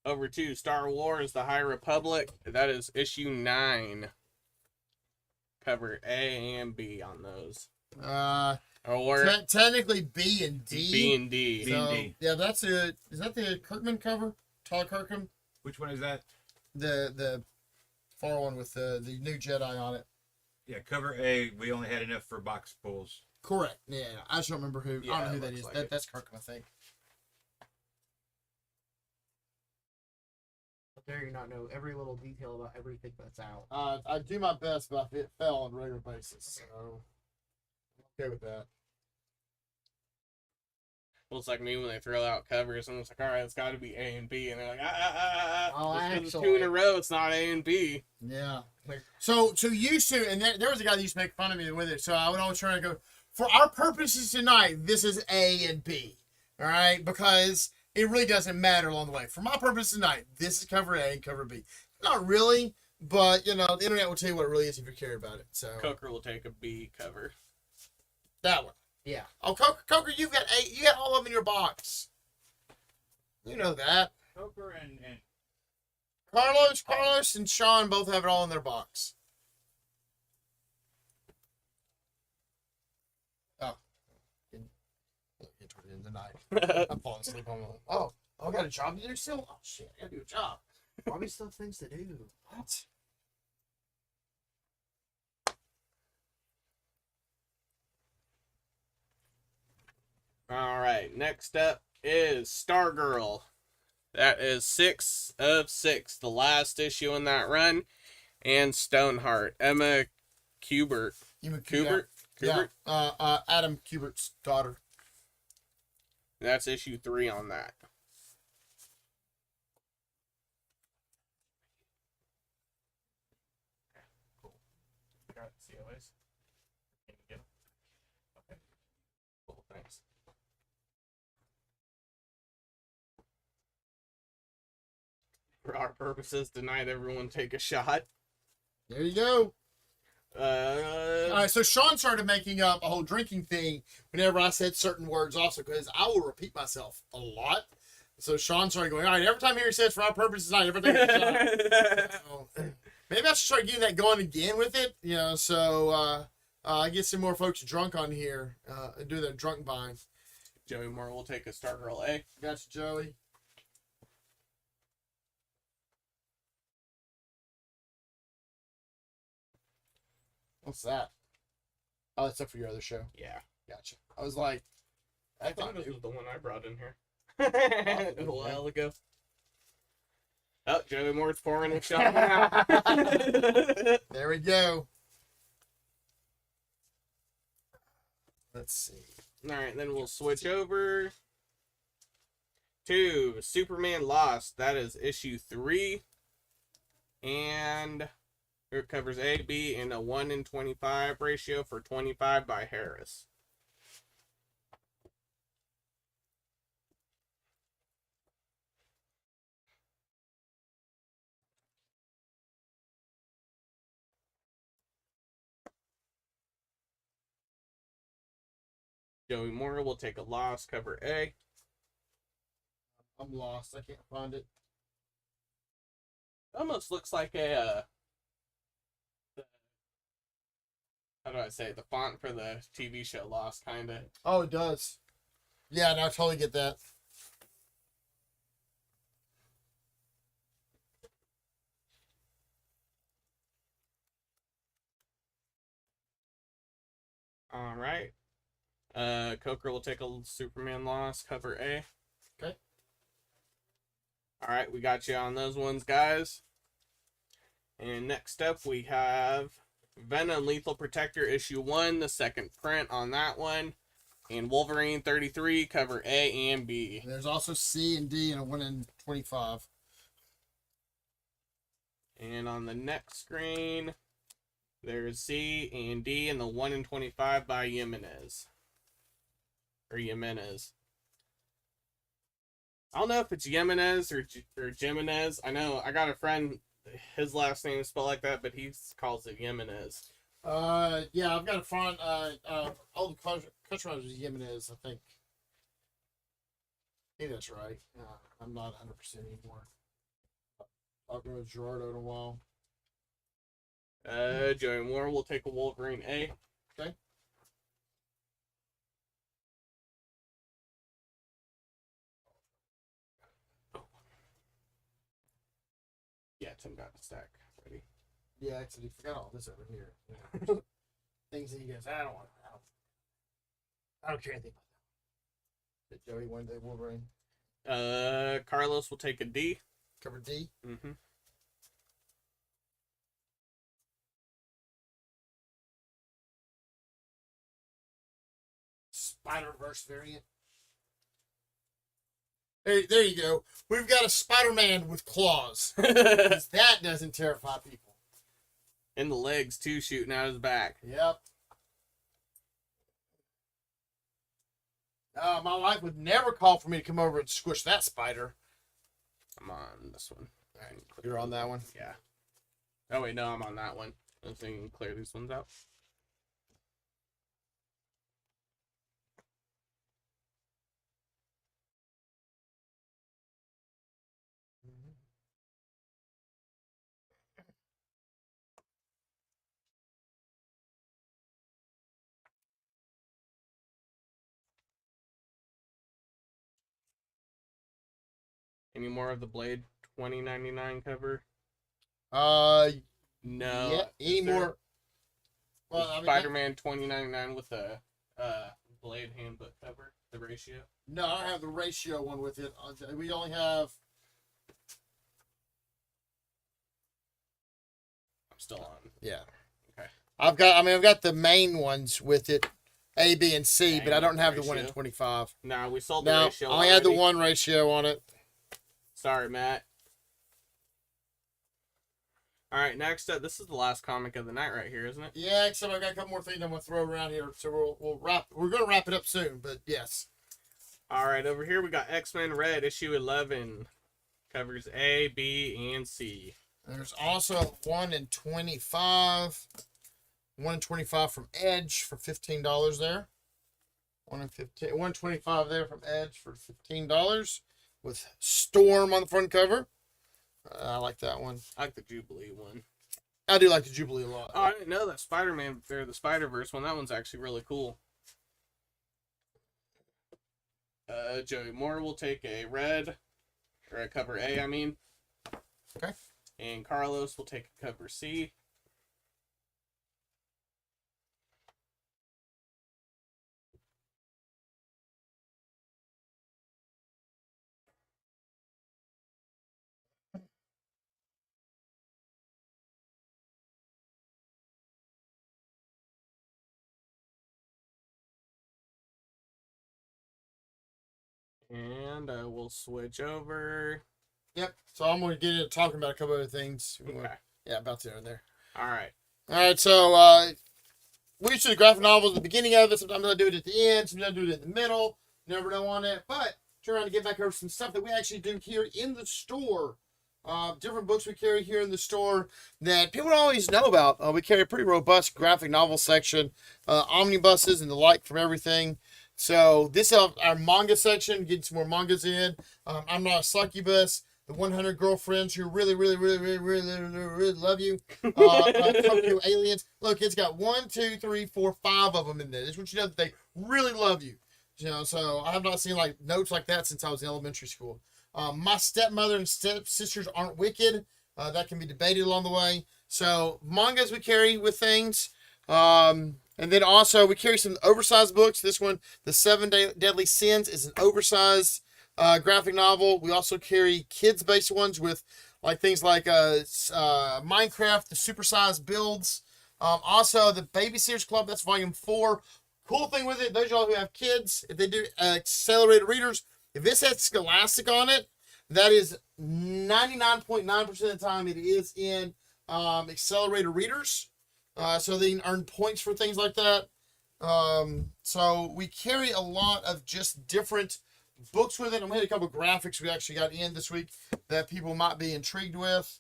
over to Star Wars: The High Republic. That is issue 9. Cover A and B on those. Or Technically B and D. B and D. B and D. Yeah, is that the Kirkman cover? Todd Kirkham? Which one is that? The far one with the new Jedi on it. Yeah, cover A. We only had enough for box pulls. Correct. Yeah, I just don't remember who. Yeah, I don't know who it that looks is. like it. That's Kirkham, I think. How dare you not know every little detail about everything that's out? I do my best, but it fell on a regular basis, so I'm okay with that. Well, it's like me when they throw out covers, and it's like, all right, it's got to be A and B, and they're like, Oh, just 'cause it's actually- 2 in a row, it's not A and B. Yeah. So used to, and there was a guy that used to make fun of me with it. So I would always try to go, for our purposes tonight, this is A and B, all right? Because it really doesn't matter along the way. For my purposes tonight, this is cover A and cover B. Not really, but the internet will tell you what it really is if you care about it. So Coker will take a B cover. that one. Yeah. Oh, Coker, you got all of them in your box. You know that. Coker and Carlos, and Sean both have it all in their box. Oh. Get toward the end of the night. I'm falling asleep on the... Oh, I got a job to do still? Oh, shit, I gotta do a job. Probably still have things to do. What? All right, next up is Stargirl. That is 6 of 6, the last issue in that run. And Stoneheart, Emma Kubert. Kubert? Yeah, Adam Kubert's daughter. That's issue 3 on that. Cool. Got COAs? Can you get them? Okay. Cool, thanks. For our purposes, tonight everyone take a shot. There you go. All Uh, right, so Sean started making up a whole drinking thing whenever I said certain words also, because I will repeat myself a lot. So Sean started going, all right, every time he says for our purposes tonight, everything is so, maybe I should start getting that going again with it, so I get some more folks drunk on here and do their drunk buying. Joey Moore will take a Stargirl A. Gotcha, Joey. What's that? Oh, that's up for your other show. Yeah. Gotcha. I was like, I thought this was the one I brought in here a while ago. Oh, Joey Moore's pouring a shot now. There we go. Let's see. All right, then we'll switch over to Superman Lost. That is issue 3. And it covers A, B, and a 1:25 ratio for 25 by Harris. Joey Moore will take a loss, cover A. I'm lost. I can't find it. Almost looks like a, how do I say it? The font for the TV show Lost, kind of. Oh, it does. Yeah, no, I totally get that. All right. Coker will take a Superman loss, cover A. Okay. All right, we got you on those ones, guys. And next up, we have Venom Lethal Protector issue 1, the second print on that one. And Wolverine 33, cover A and B. There's also C and D and a 1:25. And on the next screen, there's C and D and the 1:25 by Jimenez. Or Jimenez. I don't know if it's Jimenez or Jimenez. I know I got a friend, his last name is spelled like that, but he calls it Jimenez. Yeah, I've got a front. All the customers was Jimenez, I think. I think that's right. I'm not 100% anymore. I'll go with Gerardo in a while. Joey Moore will take a Wolverine A. Okay. Yeah, Tim got the stack ready. Yeah, actually, forgot all this over here. Things that he goes, I don't care anything about that. Did Joey win the Wolverine? Carlos will take a D. Cover D. Mm-hmm. Spider-Verse variant. There you go. We've got a Spider-Man with claws. 'Cause that doesn't terrify people. And the legs, too, shooting out his back. Yep. My wife would never call for me to come over and squish that spider. I'm on this one. All right, you're on that one? Yeah. Oh, wait, no, I'm on that one. Let's see if we can clear these ones out. Any more of the Blade 2099 cover? No. Yeah. Any Is there more? Well, I mean, Spider-Man 2099 with the Blade handbook cover, the ratio. No, I don't have the ratio one with it. We only have. I'm still on. Yeah. Okay. I've got the main ones with it, A, B, and C, Dang, but I don't have the ratio. 1:25. Nah, we sold the No, ratio. I only had the already. one ratio on it. Sorry, Matt. All right, next up, this is the last comic of the night right here, isn't it? Yeah, except I've got a couple more things I'm gonna throw around here, so we'll wrap. We're gonna wrap it up soon, but yes. All right, over here we got X-Men Red issue 11, covers A, B, and C. There's also 1:25. 1:25 from Edge for $15 there. 1:25 there from Edge for $15 with Storm on the front cover. I like that one. I like the Jubilee one. I do like the Jubilee a lot. Oh, I didn't know that Spider-Man or the Spider-Verse one. That one's actually really cool. Joey Moore will take a red, or a cover A, I mean. Okay. And Carlos will take a cover C. And we'll switch over. Yep. So I'm going to get into talking about a couple other things. Okay. Yeah, about there and there. All right. All right. So we used to do the graphic novels at the beginning of it. Sometimes I do it at the end. Sometimes I do it in the middle. Never know on it. But trying to get back over some stuff that we actually do here in the store. Different books we carry here in the store that people don't always know about. We carry a pretty robust graphic novel section, omnibuses and the like from everything. So this is our manga section, getting some more mangas in. I'm Not a Succubus, The 100 Girlfriends Who Really, Really, Really, Really, Really, Really, really Love You, Tokyo Aliens. Look, it's got 1, 2, 3, 4, 5 of them in there. This want you to know that they really love you. You know, so I have not seen like notes like that since I was in elementary school. My Stepmother and Stepsisters Aren't Wicked. That can be debated along the way. So mangas we carry with things. And then also we carry some oversized books. This one, The Seven Deadly Sins, is an oversized graphic novel. We also carry kids-based ones with like things like Minecraft, the supersized builds. Also the Babysitters Club, that's volume 4. Cool thing with it, those of y'all who have kids, if they do accelerated readers, if this has Scholastic on it, that is 99.9% of the time it is in accelerated readers. So they can earn points for things like that. So we carry a lot of just different books with it. I'm going to hit a couple of graphics we actually got in this week that people might be intrigued with.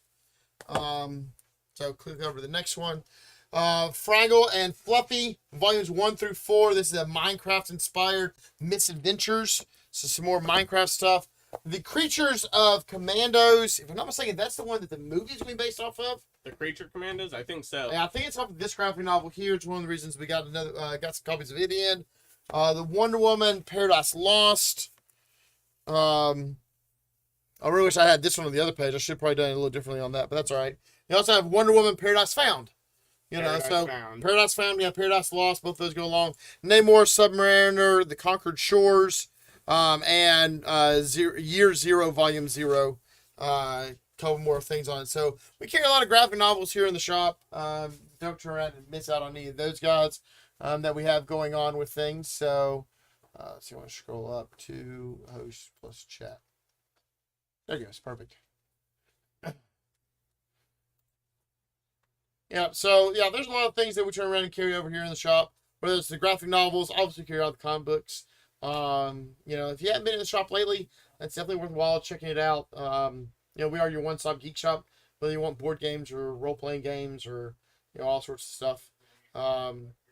So click over to the next one. Fraggle and Fluffy, volumes 1 through 4. This is a Minecraft-inspired misadventures. So some more Minecraft stuff. The Creatures of Commandos, if I'm not mistaken, that's the one that the movie's going to be based off of. The Creature Commandos? I think so. Yeah, I think it's off of this graphic novel here. It's one of the reasons we got got some copies of it in. The Wonder Woman, Paradise Lost. I really wish I had this one on the other page. I should have probably done it a little differently on that, but that's all right. You also have Wonder Woman, Paradise Found. Paradise Found. Paradise Found, yeah, Paradise Lost, both those go along. Namor, Submariner, The Conquered Shores, and Year Zero, Volume 0. Couple more things on it. So we carry a lot of graphic novels here in the shop. Don't turn around and miss out on any of those guys that we have going on with things. So let's see, I want to scroll up to host plus chat. There you go. It's perfect. Yeah, so yeah, there's a lot of things that we turn around and carry over here in the shop. Whether it's the graphic novels, obviously carry out the comic books. If you haven't been in the shop lately, that's definitely worthwhile checking it out. We are your one-stop geek shop, whether you want board games or role-playing games or all sorts of stuff.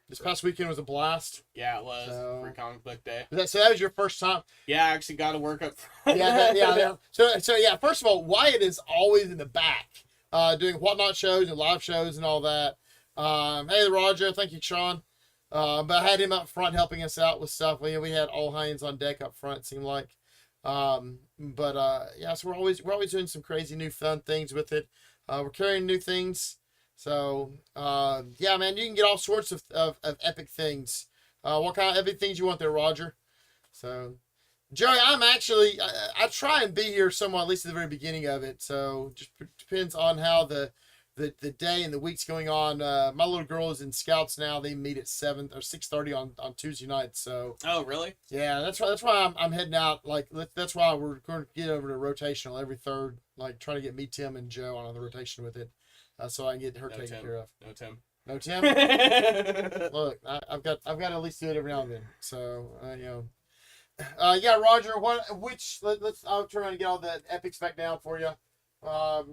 This past weekend was a blast. Yeah, it was for Comic Book Day. So that was your first time? Yeah, I actually got to work up front. Yeah. So yeah, first of all, Wyatt is always in the back. Doing whatnot shows and live shows and all that. Hey, Roger, thank you, Sean. But I had him up front helping us out with stuff. We had all hands on deck up front, it seemed like. So we're always doing some crazy new fun things with it. We're carrying new things. So yeah, man, you can get all sorts of epic things. What kind of epic things you want there, Roger? So Joey, I'm actually, I try and be here somewhat, at least at the very beginning of it. So just depends on how the day and the week's going on. My little girl is in Scouts now. They meet at 7 or 6:30 on Tuesday nights. So. Oh, really? Yeah, that's why I'm heading out. Like that's why we're going to get over to rotational every third. Like trying to get me, Tim, and Joe on the rotation with it, so I can get her taken care of. No Tim. No Tim. Look, I've got to at least do it every now and then. So yeah, Roger. I'll try and get all the epics back down for you. Well,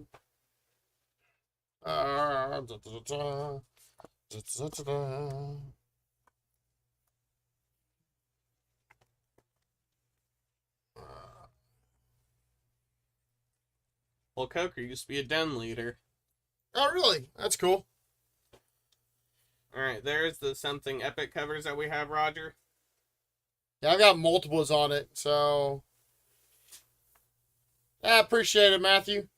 Coker used to be a den leader. Oh, really? That's cool. All right, there's the something epic covers that we have, Roger. Yeah, I've got multiples on it, so I appreciate it, Matthew.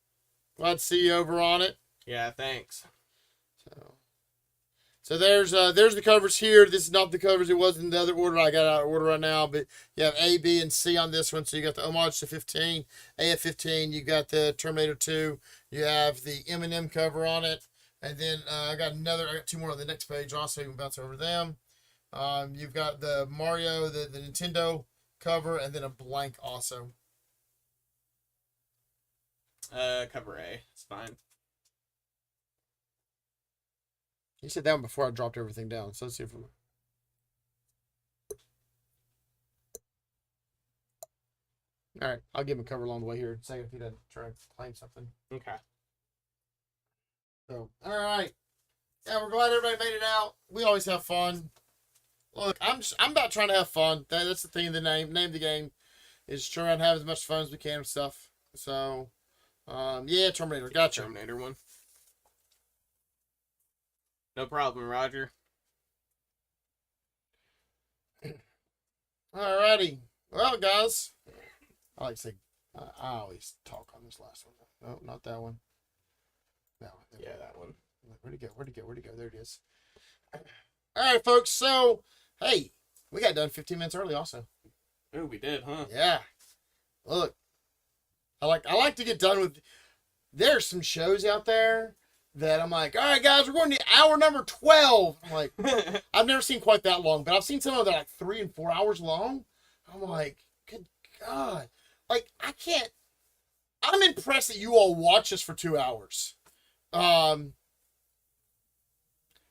Glad to see you over on it. Yeah, thanks. So there's the covers here. This is not the covers it was in the other order. I got out of order right now, but you have A, B, and C on this one. So you got the homage to 15, AF-15. You got the Terminator 2. You have the M&M cover on it, and then I got 2 more on the next page. Also, you can bounce over them. You've got the Mario, the Nintendo cover, and then a blank also. Cover A. It's fine. You said that one before I dropped everything down. So let's see if we... All right, I'll give him a cover along the way here in a second if he doesn't try to claim something. Okay. So, all right. Yeah, we're glad everybody made it out. We always have fun. Look, I'm about trying to have fun. That's the thing of the name of the game is try and have as much fun as we can with stuff. So, yeah, Terminator. Gotcha. Terminator one. No problem, Roger. Alrighty. Well, guys, I like to say, I always talk on this last one. No, not that one. That one. Yeah, that one. Where'd it go? Where'd it go? Where'd it go? There it is. Alright, folks. So, hey, we got done 15 minutes early also. Oh, we did, huh? Yeah. Look, I like to get done with. There's some shows out there that I'm like, all right, guys, we're going to hour number 12. I'm like, I've never seen quite that long, but I've seen some of them that are like 3 and 4 hours long. I'm like, good God. Like, I can't. I'm impressed that you all watch us for 2 hours.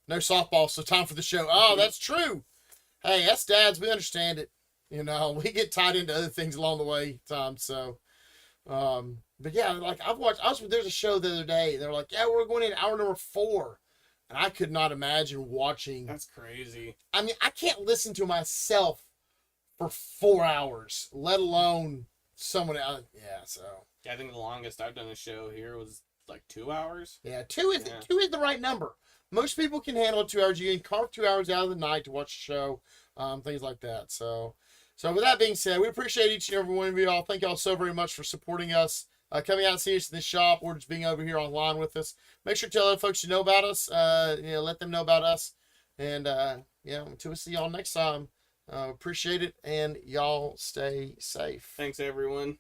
No softball, so time for the show. Oh, that's true. Hey, that's dads. We understand it. You know, we get tied into other things along the way, Tom. So, but yeah, like there's a show the other day. They're like, yeah, we're going in hour number 4. And I could not imagine watching. That's crazy. I mean, I can't listen to myself for 4 hours, let alone someone else. Yeah, so. Yeah, I think the longest I've done a show here was like 2 hours. Yeah, two is the right number. Most people can handle 2 hours. You can carve 2 hours out of the night to watch a show, things like that. So with that being said, we appreciate each and every one of you all. Thank y'all so very much for supporting us, coming out and see us in the shop, or just being over here online with us. Make sure to tell other folks you know about us. Let them know about us. And until we see y'all next time, appreciate it, and y'all stay safe. Thanks, everyone.